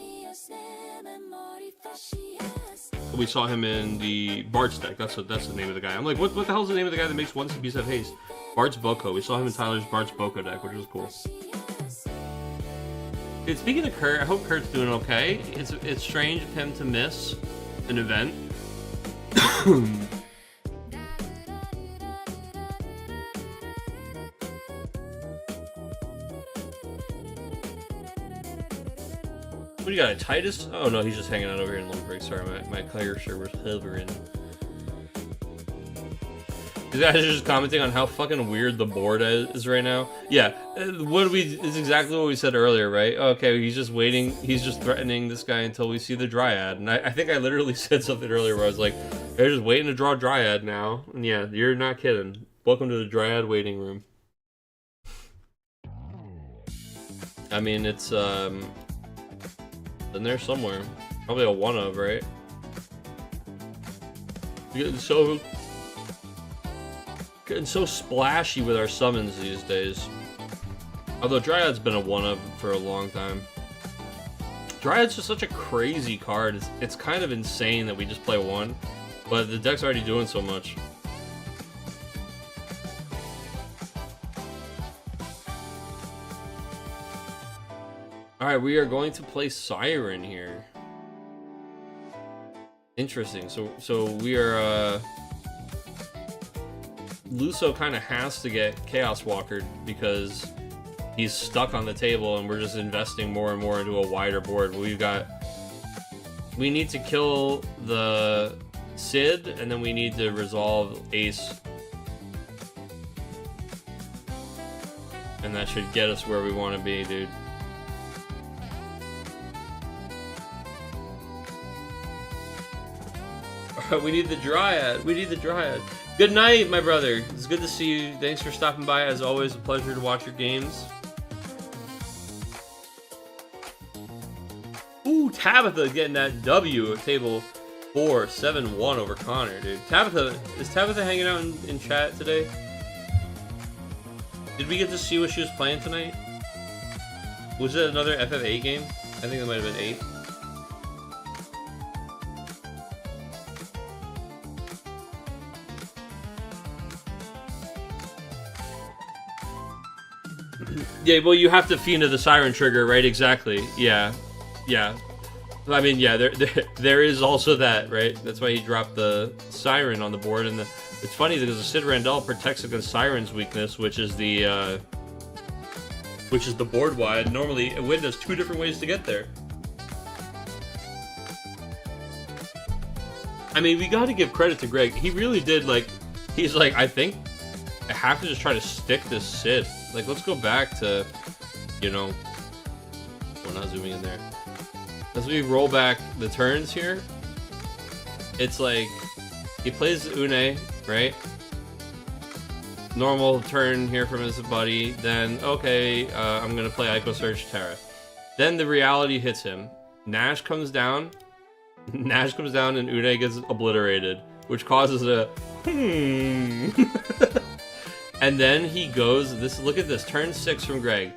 We saw him in the Bart's deck. That's the name of the guy. I'm like, what the hell's the name of the guy that makes 1 CP have haste? Bart's Boko. We saw him in Tyler's Bart's Boko deck, which was cool. Dude, speaking of Kurt, I hope Kurt's doing okay. It's strange of him to miss an event. What do you got, a Titus? Oh no, he's just hanging out over here in Limerick. Sorry, my cursor was hovering. These guys are just commenting on how fucking weird the board is right now. Yeah, it's exactly what we said earlier, right? Okay, he's just waiting, he's just threatening this guy until we see the Dryad. And I think I literally said something earlier where I was like, they're just waiting to draw Dryad now. And yeah, you're not kidding. Welcome to the Dryad waiting room. I mean, it's, in there somewhere. Probably a one of, right? Getting so splashy with our summons these days. Although Dryad's been a one of for a long time. Dryad's just such a crazy card. It's kind of insane that we just play one, but the deck's already doing so much. Alright, we are going to play Siren here. Interesting. So we are Luso kind of has to get Chaos Walkered because he's stuck on the table and we're just investing more and more into a wider board. We need to kill the Sid and then we need to resolve Ace. And that should get us where we want to be, dude. We need the Dryad. We need the Dryad. Good night, my brother. It's good to see you. Thanks for stopping by. As always, a pleasure to watch your games. Ooh, Tabitha getting that W at table 4, 7-1 over Connor, dude. Is Tabitha hanging out in chat today? Did we get to see what she was playing tonight? Was it another FF8 game? I think it might have been 8. Yeah, well, you have to fiend to the Siren trigger, right? Exactly. Yeah. Yeah. I mean, yeah, there is also that, right? That's why he dropped the Siren on the board. And it's funny because the Sid Randall protects against Siren's weakness, which is the board wide. Normally, a win has 2 different ways to get there. I I mean, we got to give credit to Greg. He really did, like, he's like, I think I have to just try to stick this Sid. Like, let's go back to, you know, we're not zooming in there. As we roll back the turns here, it's like, he plays Une, right? Normal turn here from his buddy. Then, okay, I'm going to play Ico Surge Terra. Then the reality hits him. Nash comes down. Nash comes down and Une gets obliterated, which causes a and then he goes, look at this, turn 6 from Greg.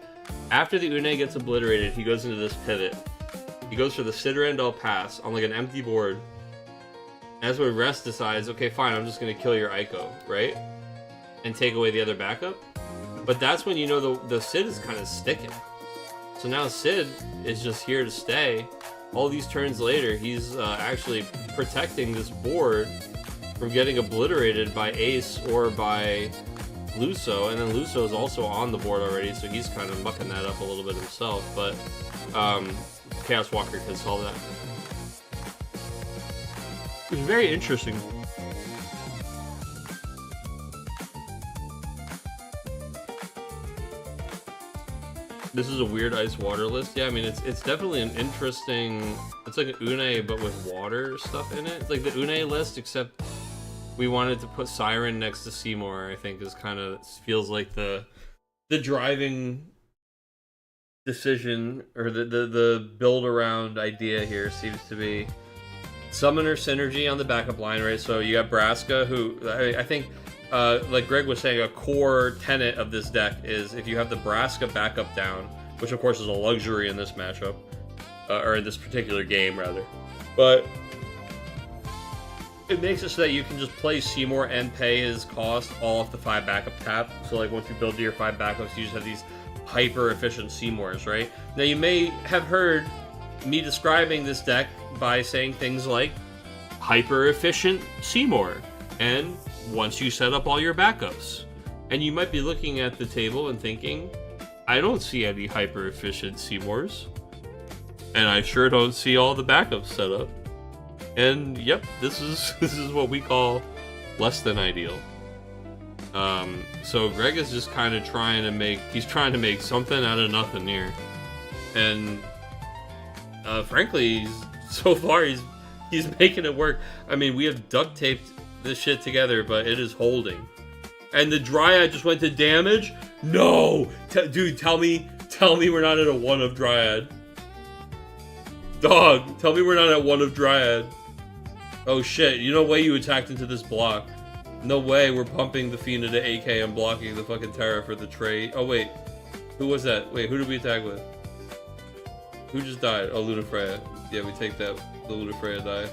After the Une gets obliterated, he goes into this pivot. He goes for the Sidorandal pass on like an empty board. And that's where Rest decides, okay, fine, I'm just going to kill your Ico, right? And take away the other backup. But that's when you know the Sid is kind of sticking. So now Sid is just here to stay. All these turns later, he's actually protecting this board from getting obliterated by Ace or by Luso. And then Luso is also on the board already, so he's kind of mucking that up a little bit himself. But Chaos Walker can solve that. It's very interesting. This is a weird ice water list. Yeah, I mean, it's definitely an interesting... It's like an Une, but with water stuff in it. It's like the Une list, except we wanted to put Siren next to Seymour, I think, is kind of... feels like the driving decision, or the build-around idea here seems to be Summoner Synergy on the backup line, right? So you got Braska, who... I think... like Greg was saying, a core tenet of this deck is if you have the Braska backup down, which of course is a luxury in this matchup, or in this particular game rather, but it makes it so that you can just play Seymour and pay his cost all off the 5 backup tap. So like once you build to your 5 backups, you just have these hyper efficient Seymours, right? Now you may have heard me describing this deck by saying things like hyper efficient Seymour and once you set up all your backups. And you might be looking at the table and thinking, I don't see any hyper efficient Seymours. And I sure don't see all the backups set up. And yep, this is what we call less than ideal. So Greg is just kind of trying to make something out of nothing here. And frankly, so far he's making it work. I mean, we have duct taped this shit together, but it is holding. And the Dryad just went to damage? No! Dude, tell me we're not at a 1 of Dryad. Dog, tell me we're not at 1 of Dryad. Oh shit, no way you attacked into this block. No way we're pumping the Fiend into AK and blocking the fucking Terra for the trade. Oh wait, who was that? Wait, who did we attack with? Who just died? Oh, Lunafreya. Yeah, we take that, the Lunafreya die.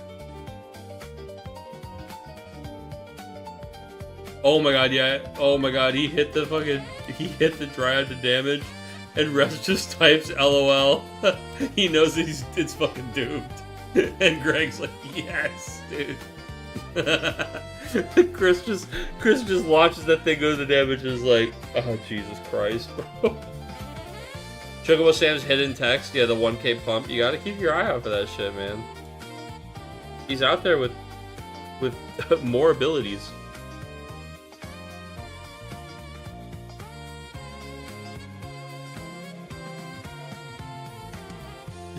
Oh my god, yeah. Oh my god, he hit the Dryad to damage, and Rest just types LOL. He knows that it's fucking doomed. And Greg's like, yes, dude. Chris just watches that thing go to damage and is like, oh Jesus Christ, bro. Chocobo Sam's hidden text, yeah, the 1K pump. You gotta keep your eye out for that shit, man. He's out there with more abilities.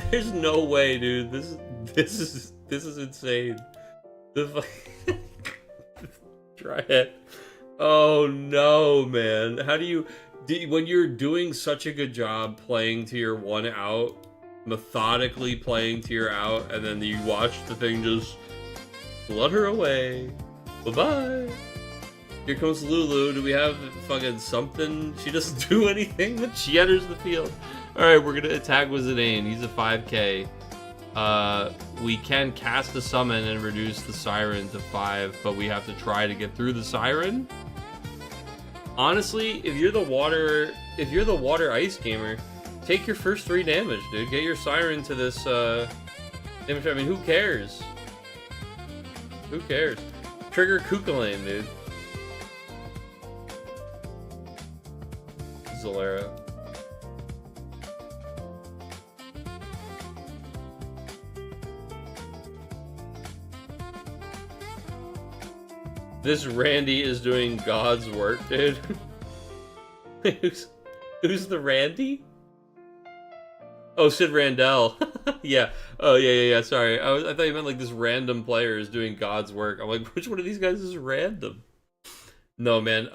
There's no way, dude. This is insane. The try it. Oh no, man. How do you when you're doing such a good job playing to your 1 out, methodically playing to your out, and then you watch the thing just flutter away. Bye-bye. Here comes Lulu. Do we have fucking something? She doesn't do anything, but she enters the field. Alright, we're gonna attack with Zidane. He's a 5k. We can cast a summon and reduce the Siren to 5, but we have to try to get through the Siren. Honestly, if you're the water ice gamer, take your first 3 damage, dude. Get your Siren to this damage. I mean, who cares? Who cares? Trigger Kukulane, dude. Zalera. This Randy is doing God's work, dude. Who's the Randy? Oh, Sid Randell. Yeah. Oh, yeah. Sorry. I thought you meant like this random player is doing God's work. I'm like, which one of these guys is random? No, man.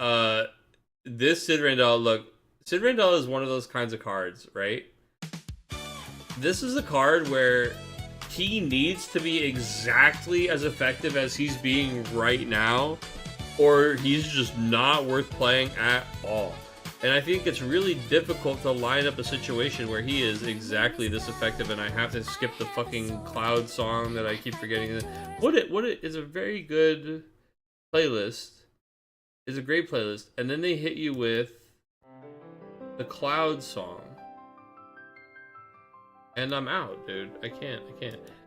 This Sid Randell, look, Sid Randell is one of those kinds of cards, right? This is a card where he needs to be exactly as effective as he's being right now, or he's just not worth playing at all. And I think it's really difficult to line up a situation where he is exactly this effective, and I have to skip the fucking Cloud song that I keep forgetting. What it is a very good playlist. It's a great playlist, and then they hit you with the Cloud song. And I'm out, dude. I can't.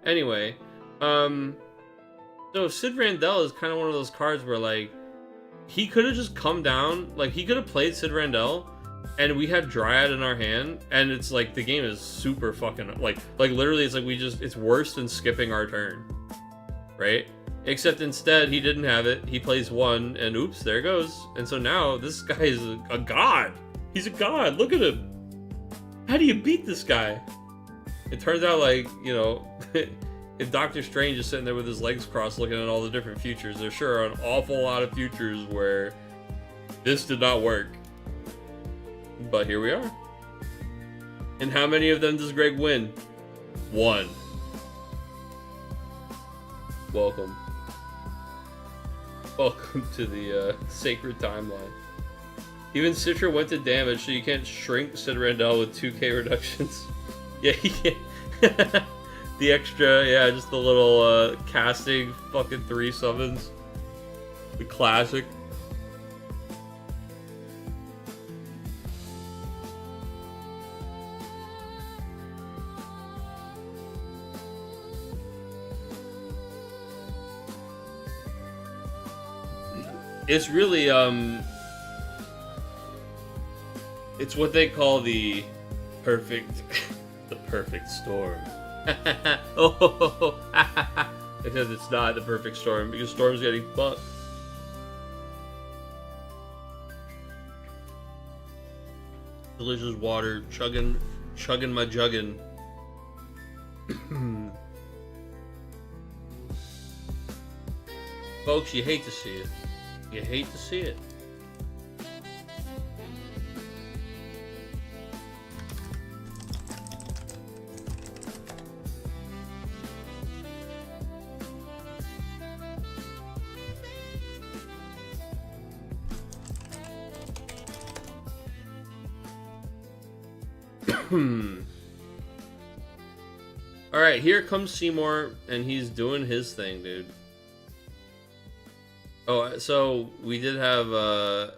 Anyway, so Sid Randell is kind of one of those cards where, like, he could have just come down, like, he could have played Sid Randell, and we had Dryad in our hand, and it's like, the game is super fucking, like literally, it's like it's worse than skipping our turn, right? Except instead, he didn't have it, he plays one, and oops, there it goes. And so now, this guy is a god! He's a god, look at him! How do you beat this guy? It turns out, like, you know, if Doctor Strange is sitting there with his legs crossed looking at all the different futures, there sure are an awful lot of futures where this did not work. But here we are. And how many of them does Greg win? 1. Welcome. Welcome to the sacred timeline. Even Citra went to damage, so you can't shrink Sid Randell with 2k reductions. Yeah, he can't. The extra, yeah, just the little casting fucking 3 summons. The classic. It's really, it's what they call the perfect, the perfect storm. Oh, because it's not the perfect storm, because Storm's getting fucked. Delicious water, chugging my juggin'. Folks, you hate to see it. You hate to see it. Alright, here comes Seymour, and he's doing his thing, dude. Oh, so we did have a...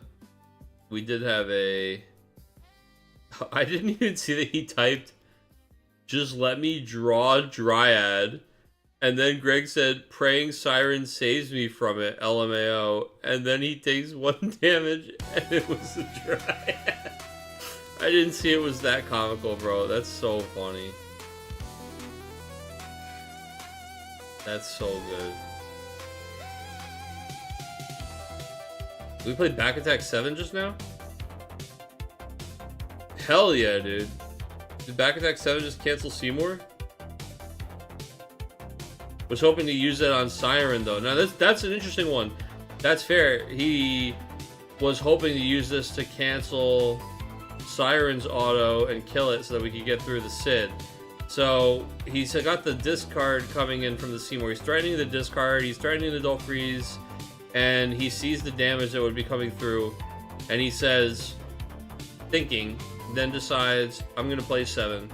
I didn't even see that he typed, "Just let me draw Dryad," and then Greg said, "Praying Siren saves me from it, LMAO," and then he takes 1 damage, and it was a Dryad. I didn't see it was that comical, bro. That's so funny. That's so good. We played Back Attack 7 just now? Hell yeah, dude. Did Back Attack 7 just cancel Seymour? Was hoping to use that on Siren, though. Now, that's an interesting one. That's fair. He was hoping to use this to cancel Siren's auto and kill it so that we could get through the Sid. So he's got the discard coming in from the Seymour. He's threatening the discard, he's threatening the Adult Freeze, and he sees the damage that would be coming through, and he says, thinking, then decides, I'm going to play 7.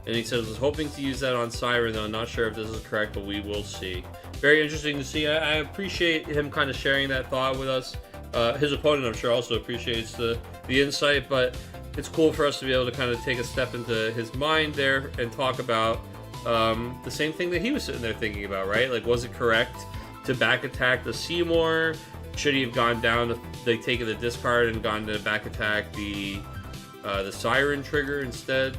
And he says, was hoping to use that on Siren, though. I'm not sure if this is correct, but we will see. Very interesting to see. I appreciate him kind of sharing that thought with us. His opponent, I'm sure, also appreciates the insight, but it's cool for us to be able to kind of take a step into his mind there and talk about the same thing that he was sitting there thinking about, right? Like, was it correct to back attack the Seymour? Should he have gone down to, like, taken the discard and gone to back attack the Siren trigger instead?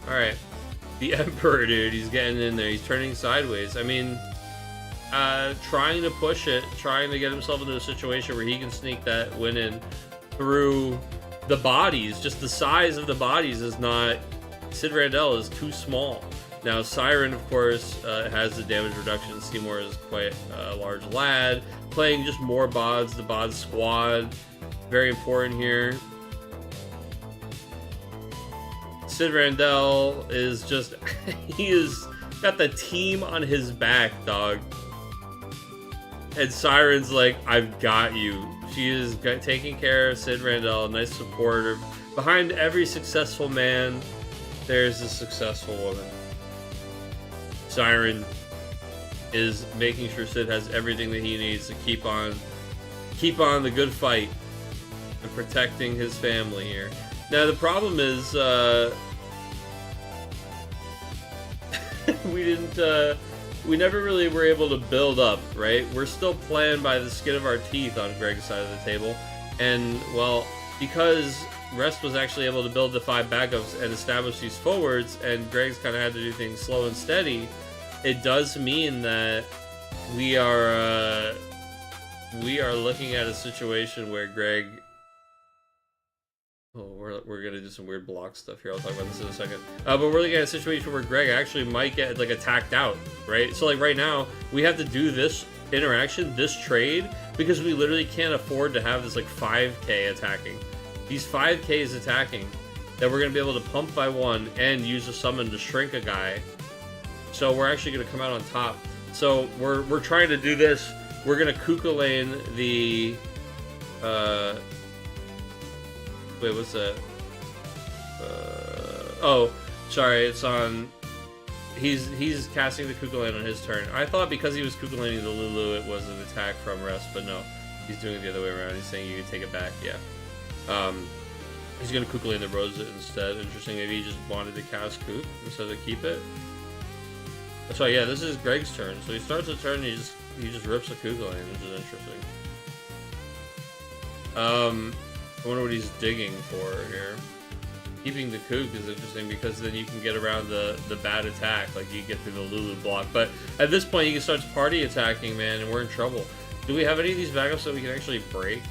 Alright. The Emperor, dude, he's getting in there. He's turning sideways. I mean, trying to push it, trying to get himself into a situation where he can sneak that win in through the bodies. Just the size of the bodies is not... Sid Randell is too small. Now, Siren, of course, has the damage reduction. Seymour is quite a large lad. Playing just more bods, the bod squad. Very important here. Sid Randell is just... he is got the team on his back, dog. And Siren's like, I've got you. She is taking care of Sid Randell, a nice supporter. Behind every successful man, there's a successful woman. Siren is making sure Sid has everything that he needs to keep on the good fight and protecting his family here. Now the problem is we never really were able to build up, right? We're still playing by the skin of our teeth on Greg's side of the table, and well, because Rest was actually able to build the 5 backups and establish these forwards, and Greg's kind of had to do things slow and steady. It does mean that we are looking at a situation where Greg... Oh, we're gonna do some weird block stuff here. I'll talk about this in a second. But we're looking at a situation where Greg actually might get like attacked out, right? So like right now, we have to do this interaction, this trade, because we literally can't afford to have this like 5k attacking. These 5ks attacking that we're gonna be able to pump by 1 and use a summon to shrink a guy. So we're actually gonna come out on top. So we're trying to do this. We're gonna Kuka lane the wait, what's that? Oh, sorry, it's on... He's casting the Kuka lane on his turn. I thought because he was Kuka laning the Lulu, it was an attack from Rest, but no. He's doing it the other way around. He's saying you can take it back, yeah. He's gonna Kuka lane the Rosa instead. Interesting, maybe he just wanted to cast Kook instead of keep it. So yeah, this is Greg's turn. So he starts the turn and he just rips a Kuka lane, which is interesting. I wonder what he's digging for here. Keeping the Kook is interesting because then you can get around the bad attack, like you get through the Lulu block. But at this point, he starts party attacking, man, and we're in trouble. Do we have any of these backups that we can actually break?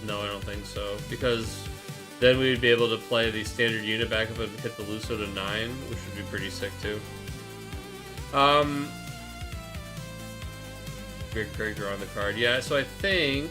No, I don't think so. Because then we would be able to play the standard unit backup and hit the Luso to 9, which would be pretty sick too. Great draw on the card. Yeah, so I think...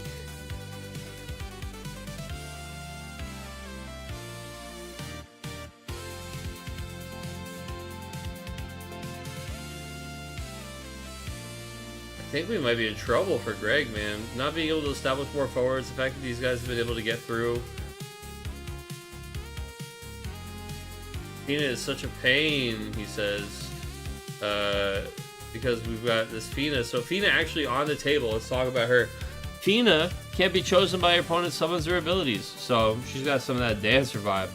I think we might be in trouble for Greg, man. Not being able to establish more forwards, the fact that these guys have been able to get through. Fina is such a pain, he says. Because we've got this Fina. So Fina actually on the table, let's talk about her. Fina can't be chosen by her opponent summons her abilities. So she's got some of that dancer vibe.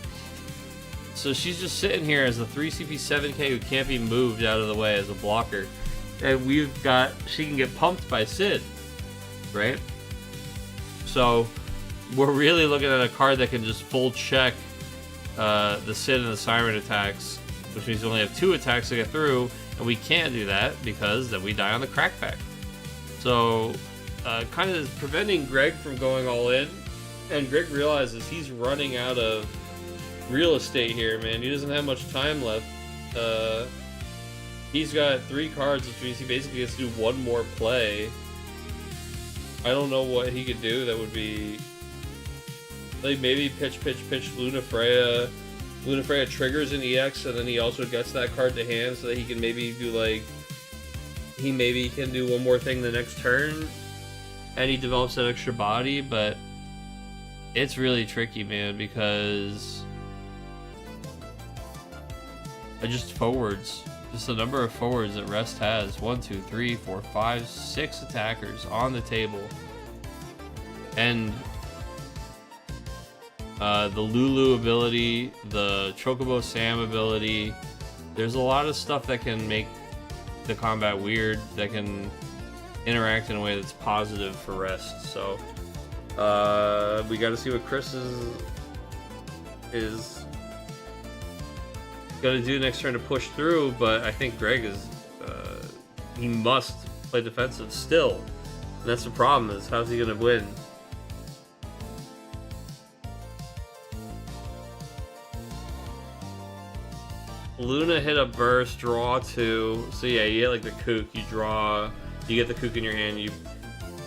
So she's just sitting here as a 3 CP 7k who can't be moved out of the way as a blocker. And we've got, she can get pumped by Sid, right? So we're really looking at a card that can just full check the Sid and the Siren attacks, which means we only have 2 attacks to get through, and we can't do that because then we die on the crackback. So kind of preventing Greg from going all in, and Greg realizes he's running out of real estate here, man. He doesn't have much time left. He's got 3 cards, which means he basically gets to do 1 more play. I don't know what he could do that would be... Like, maybe pitch Luna Freya. Luna Freya triggers an EX, and then he also gets that card to hand so that he can maybe do, like... He maybe can do 1 more thing the next turn. And he develops that extra body, but... It's really tricky, man, because... Just forwards. Just the number of forwards that Rest has. 1, 2, 3, 4, 5, 6 attackers on the table. And the Lulu ability, the Chocobo Sam ability, There's a lot of stuff that can make the combat weird, that can interact in a way that's positive for rest. So we got to see what Chris is gonna do next turn to push through. But I think Greg is he must play defensive still. And that's the problem, is how's he gonna win? Luna hit a burst, draw 2. So yeah, you get like the kook, you draw, you get the kook in your hand, you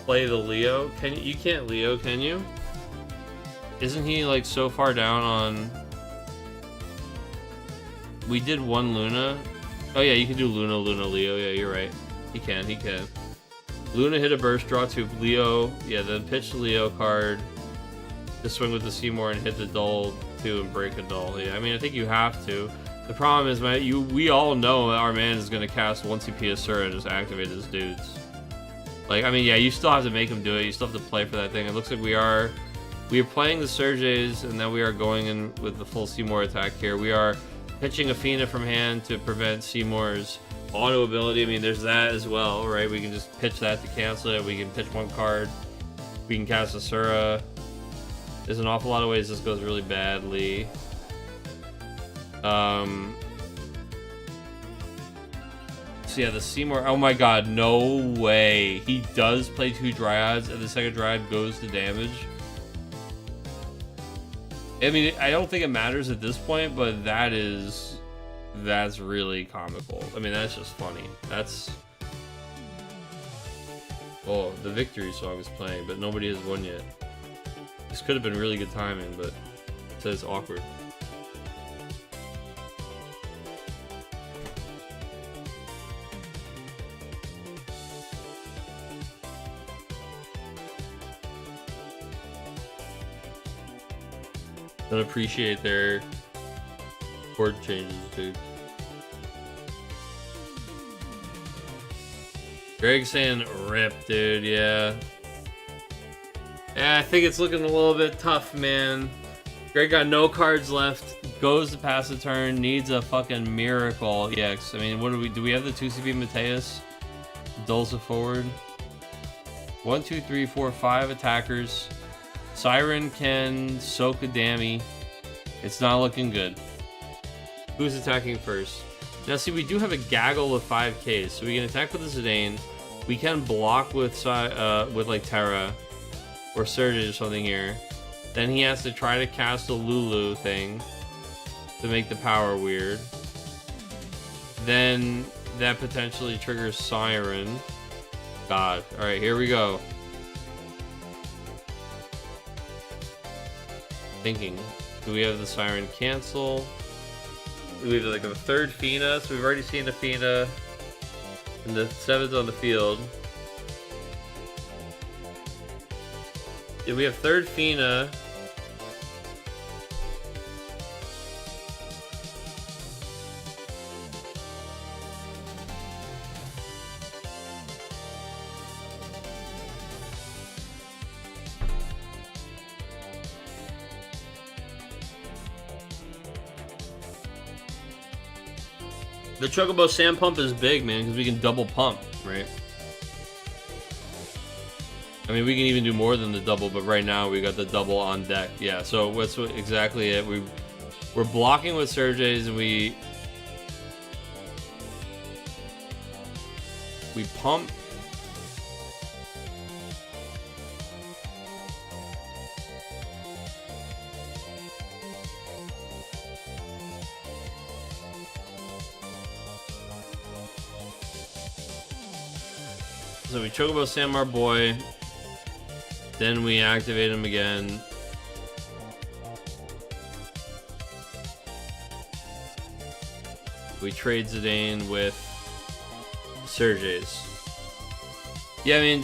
play the Leo. Can you can't Leo, can you? Isn't he like so far down on... We did one Luna. Oh yeah, you can do Luna, Leo. Yeah, you're right. He can. Luna hit a burst, draw 2, Leo. Yeah, then pitch the Leo card. Just swing with the Seymour and hit the Dull 2 and break a Dull. Yeah, I mean, I think you have to. The problem is, we all know that our man is going to cast 1 CP Asura and just activate his dudes. Like, I mean, yeah, you still have to make him do it. You still have to play for that thing. It looks like we are playing the Surges, and then we are going in with the full Seymour attack here. We are pitching Athena from hand to prevent Seymour's auto ability. I mean, there's that as well, right? We can just pitch that to cancel it. We can pitch 1 card. We can cast Asura. There's an awful lot of ways this goes really badly. So yeah, the Seymour. Oh my god, no way. He does play 2 Dryads, and the second Dryad goes to damage. I mean, I don't think it matters at this point, but that's really comical. I mean, that's just funny. That's... Oh, the victory song is playing, but nobody has won yet. This could have been really good timing, but it says awkward. Don't appreciate their board changes, dude. Greg saying rip, dude. Yeah, I think it's looking a little bit tough, man. Greg got no cards left, goes to pass the turn, needs a fucking miracle EX. I mean, what do we have the 2CP Mateus? Dulls it forward. 1, 2, 3, 4, 5 attackers. Siren can soak a Dammy. It's not looking good. Who's attacking first? Now, see, we do have a gaggle of 5Ks, so we can attack with the Zidane. We can block with like Terra or Surge or something here. Then he has to try to cast a Lulu thing to make the power weird. Then that potentially triggers Siren. God. All right, here we go. Thinking, do we have the Siren cancel? Do we have like a 3rd Fina? So we've already seen a Fina, and the 7's on the field. Yeah, we have 3rd Fina. The Chocobo Sand Pump is big, man, because we can double pump, right? I mean, we can even do more than the double, but right now we got the double on deck. Yeah, so that's exactly it. We're blocking with Surges, and we pump. So we Chocobo Samar Boy, then we activate him again. We trade Zidane with Surges. Yeah, I mean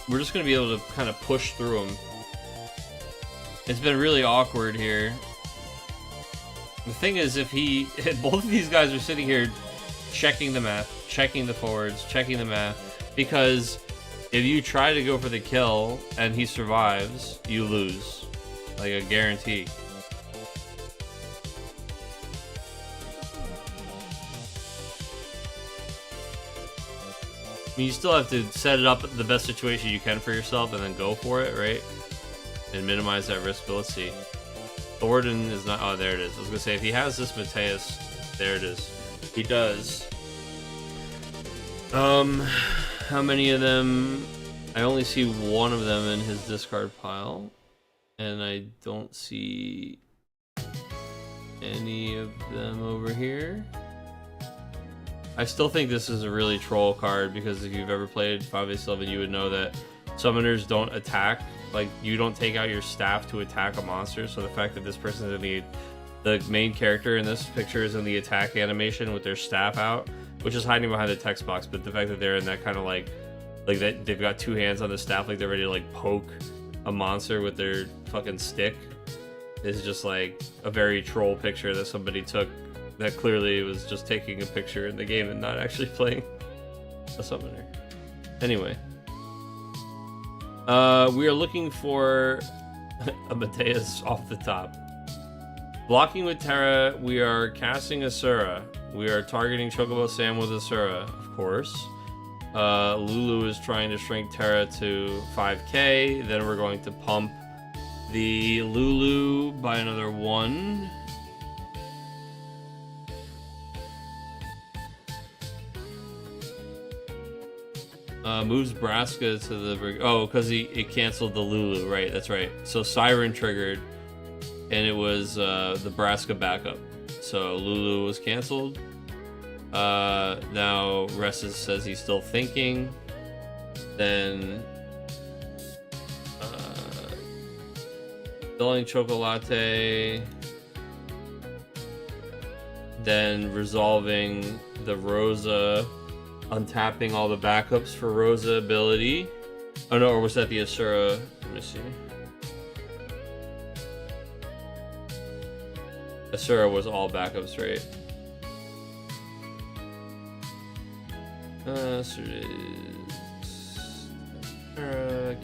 we're just gonna be able to kind of push through them. It's been really awkward here. The thing is, if both of these guys are sitting here checking the math, checking the forwards, checking the math, because if you try to go for the kill and he survives, you lose, like a guarantee. mean, you still have to set it up the best situation you can for yourself and then go for it, right? And minimize that risk. But let's see. Thornton is not. Oh, there it is. I was gonna say if he has this Mateus, there it is. He does. How many of them? I only see one of them in his discard pile, and I don't see any of them over here. I still think this is a really troll card because if you've ever played 5v7, you would know that summoners don't attack. Like, you don't take out your staff to attack a monster, so the fact that this person is in the main character in this picture is in the attack animation with their staff out, which is hiding behind the text box, but the fact that they're in that kind of like that they've got two hands on the staff, like they're ready to like poke a monster with their fucking stick, is just like a very troll picture that somebody took that clearly was just taking a picture in the game and not actually playing a summoner. Anyway. We are looking for a Mateus off the top. Blocking with Terra, we are casting Asura. We are targeting Chocobo Sam with Asura, of course. Lulu is trying to shrink Terra to 5k. Then we're going to pump the Lulu by another 1. Moves Braska to the... Oh, because it canceled the Lulu, right? That's right. So Siren triggered, and it was the Braska backup. So Lulu was canceled. Now Ressus says he's still thinking. Then... Selling Chocolate. Then resolving the Rosa... Untapping all the backups for Rosa ability. Oh no, or was that the Asura? Let me see. Asura was all backups, right? Asura,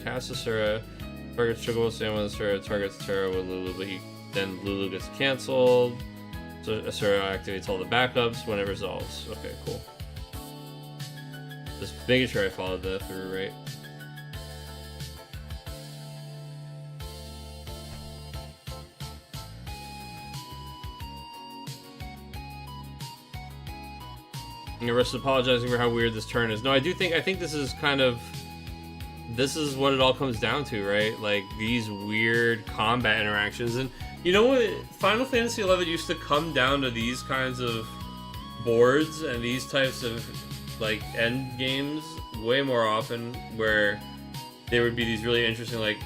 cast Asura. Targets Chocobo Sam with Asura. Targets Terra with Lulu, but then Lulu gets cancelled. So Asura activates all the backups when it resolves. Okay, cool. Just making sure I followed that through right. And the rest apologizing for how weird this turn is. No, I think this is kind of... This is what it all comes down to, right? Like, these weird combat interactions. And you know what? Final Fantasy XI used to come down to these kinds of boards and these types of like end games way more often, where there would be these really interesting like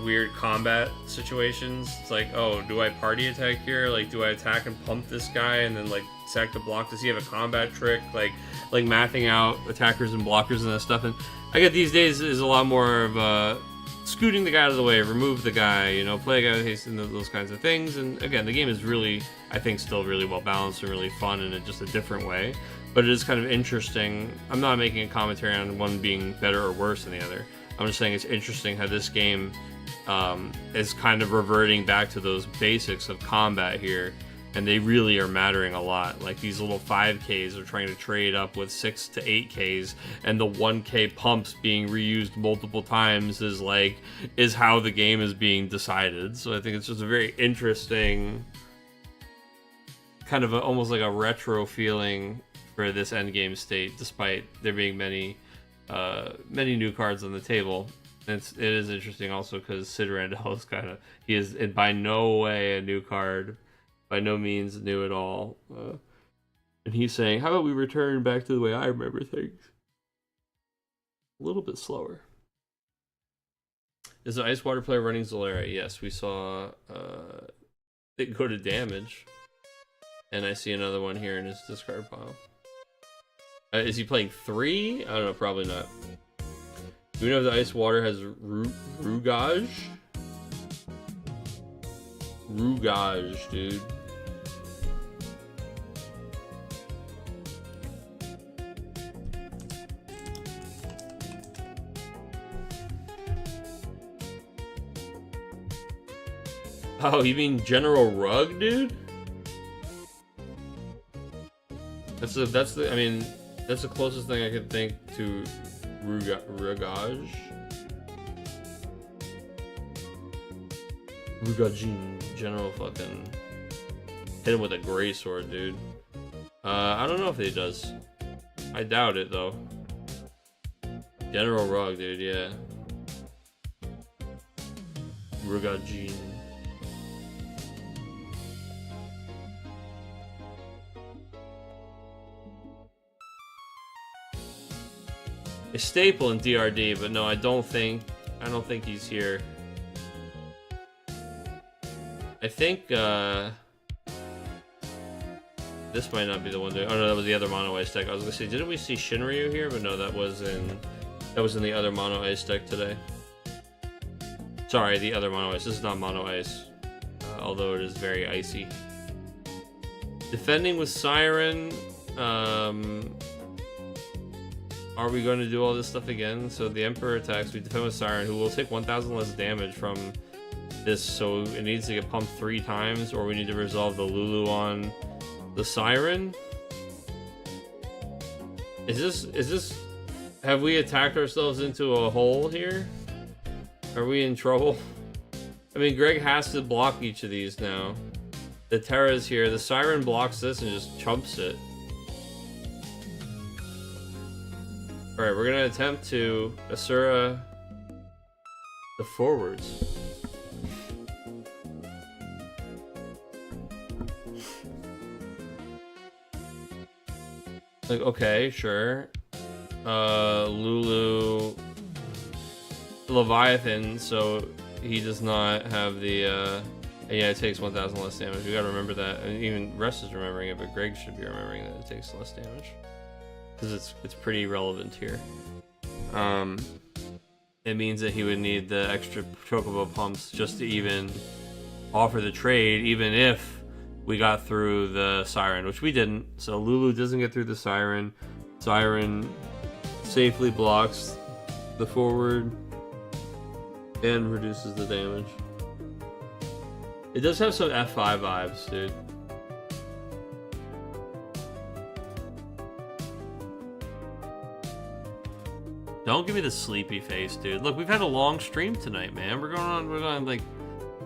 weird combat situations. It's like, oh, do I party attack here? Like, do I attack and pump this guy and then like sack the block? Does he have a combat trick? Like mathing out attackers and blockers and that stuff. And I get these days is a lot more of scooting the guy out of the way, remove the guy, you know, play a guy with haste and those kinds of things. And again, the game is really, I think, still really well balanced and really fun in just a different way. But it is kind of interesting. I'm not making a commentary on one being better or worse than the other. I'm just saying it's interesting how this game is kind of reverting back to those basics of combat here. And they really are mattering a lot. Like, these little 5Ks are trying to trade up with 6 to 8Ks, and the 1K pumps being reused multiple times is how the game is being decided. So I think it's just a very interesting, kind of almost like a retro feeling for this endgame state, despite there being many new cards on the table. And it is interesting also because Sid Randall is he is by no way a new card. By no means new at all. And he's saying, how about we return back to the way I remember things? A little bit slower. Is the Ice Water player running Zolera? Yes, we saw it go to damage. And I see another one here in his discard pile. Is he playing 3? I don't know, probably not. Do we know if the Ice Water has Rugage? Rugage, dude. Oh, you mean General Rug, dude? That's the closest thing I could think to Rugajin. General fucking... Hit him with a gray sword, dude. I don't know if he does. I doubt it, though. General Rug, dude, yeah. Rugajin. A staple in DRD, but no, I don't think he's here. I think this might not be the one. Oh no, that was the other mono ice deck. I was gonna say, didn't we see Shinryu here? But no, that was in the other mono ice deck today. Sorry, the other mono ice. This is not mono ice, although it is very icy. Defending with Siren. Are we going to do all this stuff again? So the Emperor attacks. We defend with Siren, who will take 1,000 less damage from this. So it needs to get pumped 3 times, or we need to resolve the Lulu on the Siren. Is this? Have we attacked ourselves into a hole here? Are we in trouble? I mean, Greg has to block each of these now. The Terra's here. The Siren blocks this and just chumps it. Alright, we're gonna attempt to Asura the forwards. Like, okay, sure. Lulu Leviathan, so he does not have the yeah, it takes 1,000 less damage. We gotta remember that. And even Russ is remembering it, but Greg should be remembering that it takes less damage. Because it's pretty relevant here. It means that he would need the extra chocobo pumps just to even offer the trade, even if we got through the Siren, which we didn't. So Lulu doesn't get through the Siren. Siren safely blocks the forward and reduces the damage. It does have some F5 vibes, dude. Don't give me the sleepy face, dude. Look, we've had a long stream tonight, man. We're going like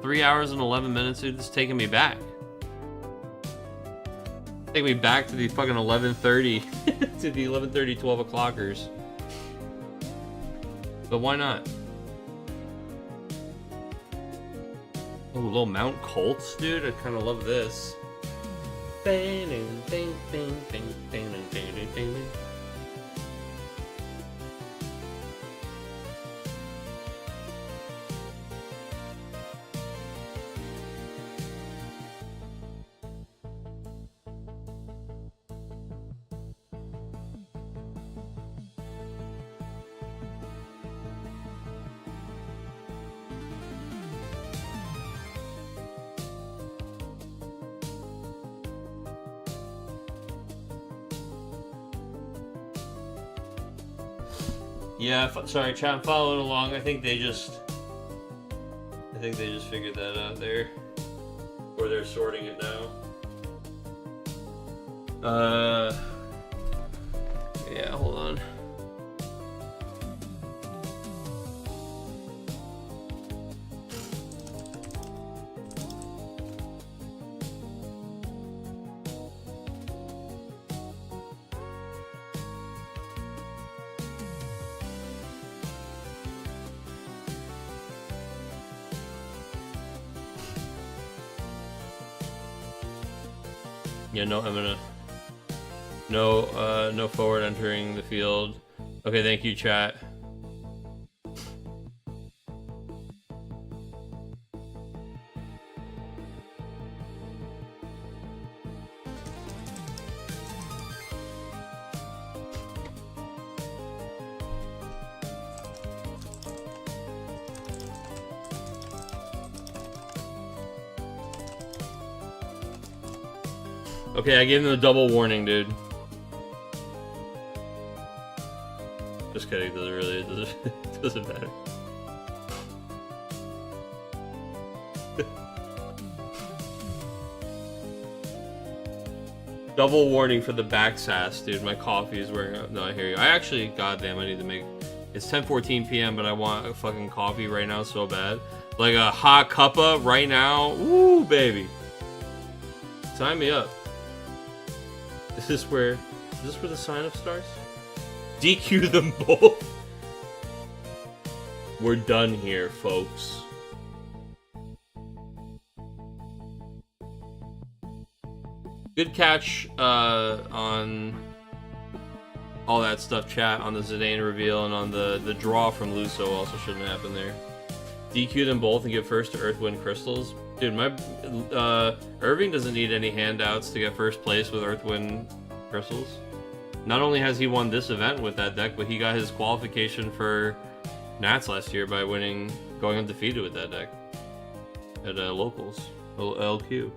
3 hours and 11 minutes, dude. It's taking me back. Take me back to the fucking 11:30, to the 11:30, 12 o'clockers. But why not? Oh, little Mount Colts, dude. I kind of love this. Yeah, sorry, chat, I'm following along. I think they just figured that out there, or they're sorting it now. Yeah, hold on. Yeah, no, I'm gonna... No forward entering the field. Okay, thank you, chat. Okay, I gave them a double warning, dude. Just kidding, doesn't really, it doesn't matter. Double warning for the back sass, dude. My coffee is wearing out. No, I hear you. I actually, goddamn, I need to make It's 10:14 p.m., but I want a fucking coffee right now so bad. Like a hot cuppa right now. Ooh, baby. Sign me up. Is this where the sign-up starts? DQ them both. We're done here, folks. Good catch on all that stuff, chat, on the Zidane reveal and on the draw from Luso also shouldn't happen there. DQ them both and give first to Earthwind Crystals. Dude, my Irving doesn't need any handouts to get first place with Earthwind Crystals. Not only has he won this event with that deck, but he got his qualification for Nats last year by going undefeated with that deck at locals, LQ.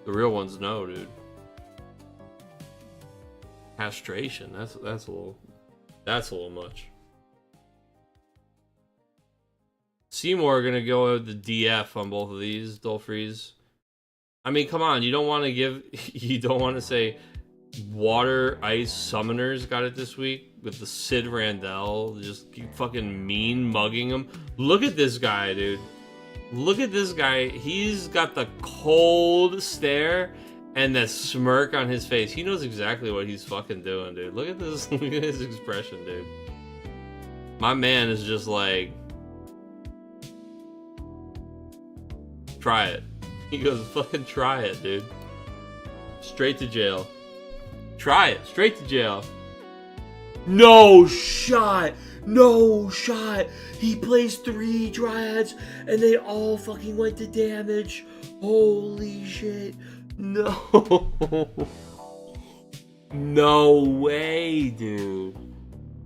The real ones know, dude. Castration. That's a little much. Seymour gonna go with the DF on both of these Dolphries. I mean, come on, you don't want to say Water Ice Summoners got it this week with the Sid Randall just keep fucking mean mugging him. Look at this guy, dude. Look at this guy. He's got the cold stare and the smirk on his face. He knows exactly what he's fucking doing, dude. Look at this. Look at his expression, dude. My man is just like, try it. He goes, fucking try it, dude. Straight to jail. Try it. Straight to jail. No shot. No shot. He plays 3 Dryads and they all fucking went to damage. Holy shit. No. No way, dude.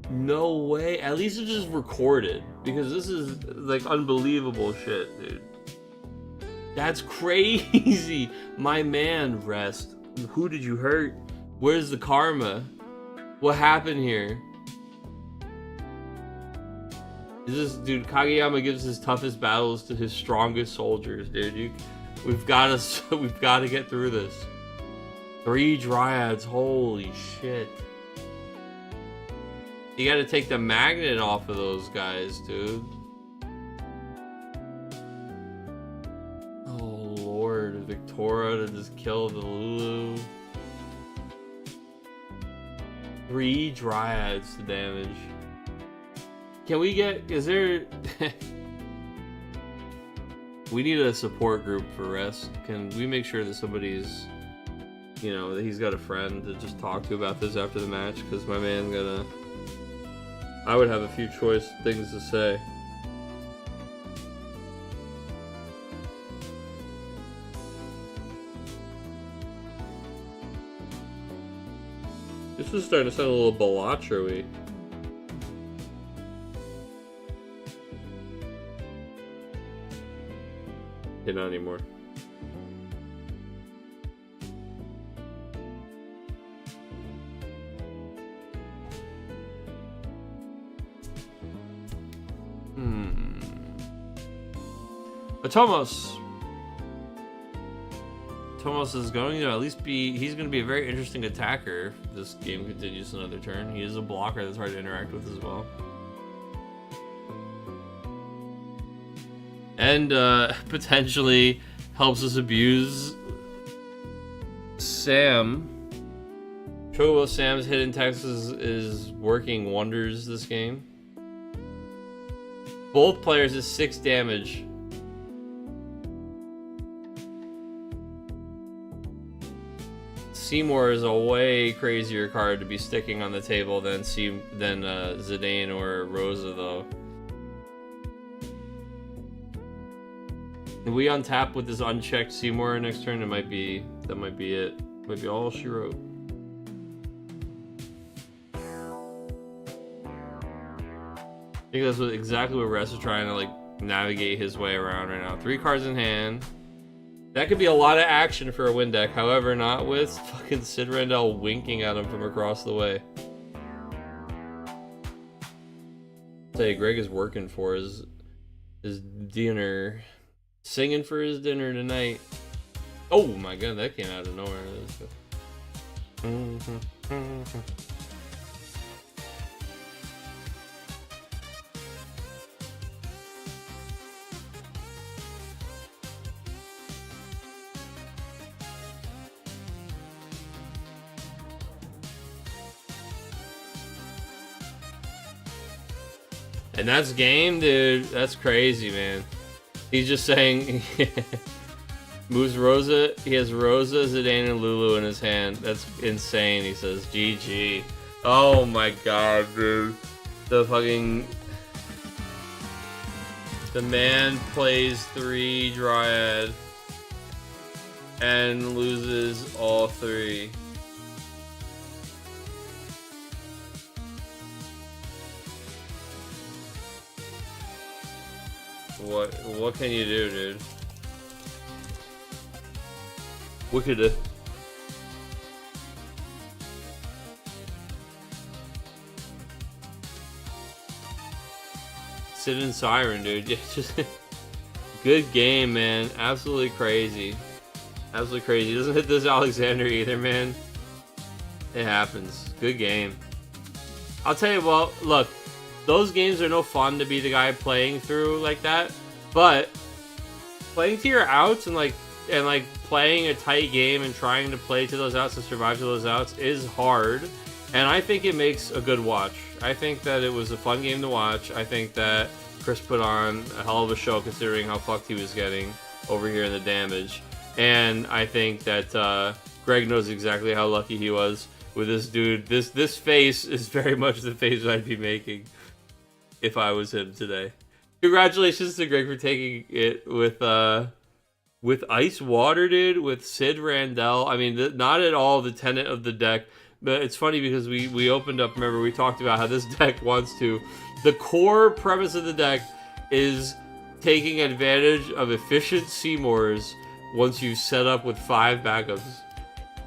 No way. At least it's just recorded. Because this is like unbelievable shit, dude. That's crazy. My man, Rest. Who did you hurt? Where's the karma? What happened here? Is this dude? Kageyama gives his toughest battles to his strongest soldiers, dude. We've got to get through this. 3 Dryads, holy shit. You got to take the magnet off of those guys, dude. Oh lord, Victoria to just kill the Lulu. 3 Dryads to damage. Can we get, is there... We need a support group for Rest. Can we make sure that somebody's, you know, that he's got a friend to just talk to about this after the match? Because my man I would have a few choice things to say. This is starting to sound a little Balatro-y. Yeah, not anymore. But Tomos is going to at least be, he's going to be a very interesting attacker if this game continues another turn. He is a blocker that's hard to interact with as well. And potentially helps us abuse Sam. Chocobo Sam's hidden text is working wonders this game. Both players is 6 damage. Seymour is a way crazier card to be sticking on the table than Zidane or Rosa, though. If we untap with this unchecked Seymour next turn, that might be it. Might be all she wrote. I think that's exactly what Rest is trying to like navigate his way around right now. 3 cards in hand. That could be a lot of action for a win deck. However, not with fucking Sid Randall winking at him from across the way. Say Greg is working for his dinner. Singing for his dinner tonight. Oh my god, that came out of nowhere. And that's game, dude. That's crazy, man. He's just saying moves Rosa. He has Rosa, Zidane, and Lulu in his hand. That's insane. He says GG. Oh my god, dude. The fucking... The man plays 3 Dryad and loses all 3. What can you do, dude? What could it? Sid and Siren, dude. Just good game, man. Absolutely crazy. Absolutely crazy. He doesn't hit this Alexander either, man. It happens. Good game. I'll tell you what, look, those games are no fun to be the guy playing through like that, but playing to your outs and playing a tight game and trying to play to those outs and survive to those outs is hard, and I think it makes a good watch. I think that it was a fun game to watch. I think that Chris put on a hell of a show considering how fucked he was getting over here in the damage, and I think that Greg knows exactly how lucky he was with this dude. This face is very much the face I'd be making if I was him today. Congratulations to Greg for taking it with Ice Water, dude, with Sid Randell. I mean, not at all the tenet of the deck, but it's funny because we opened up, remember, we talked about how this deck wants to... The core premise of the deck is taking advantage of efficient Seymours once you set up with 5 backups.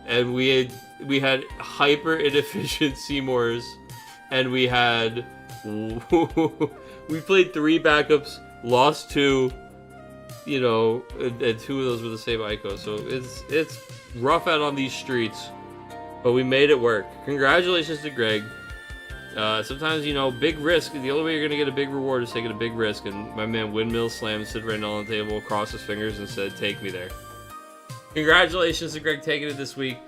And we had hyper inefficient Seymours, and we had... we played 3 backups, lost 2, you know, and 2 of those were the same Ico. So it's rough out on these streets, but we made it work. Congratulations to Greg. Sometimes, you know, big risk. The only way you're gonna get a big reward is taking a big risk. And my man Windmill slammed Sid Randall on the table, crossed his fingers, and said, "Take me there." Congratulations to Greg taking it this week.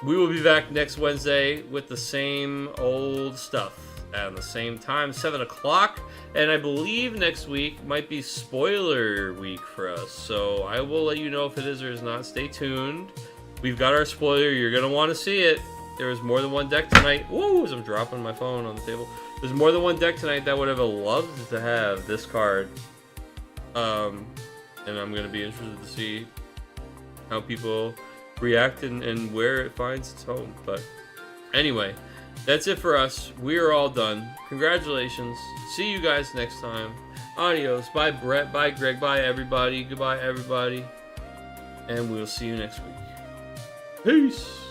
We will be back next Wednesday with the same old stuff at the same time, 7 o'clock. And I believe next week might be spoiler week for us. So I will let you know if it is or is not. Stay tuned. We've got our spoiler. You're going to want to see it. There was more than one deck tonight. Woo! As I'm dropping my phone on the table. There's more than one deck tonight that would have loved to have this card. And I'm going to be interested to see how people react and where it finds its home. But anyway, that's it for us. We are all done. Congratulations. See you guys next time. Adios. Bye, Brett. Bye, Greg. Bye, everybody. Goodbye, everybody. And we'll see you next week. Peace.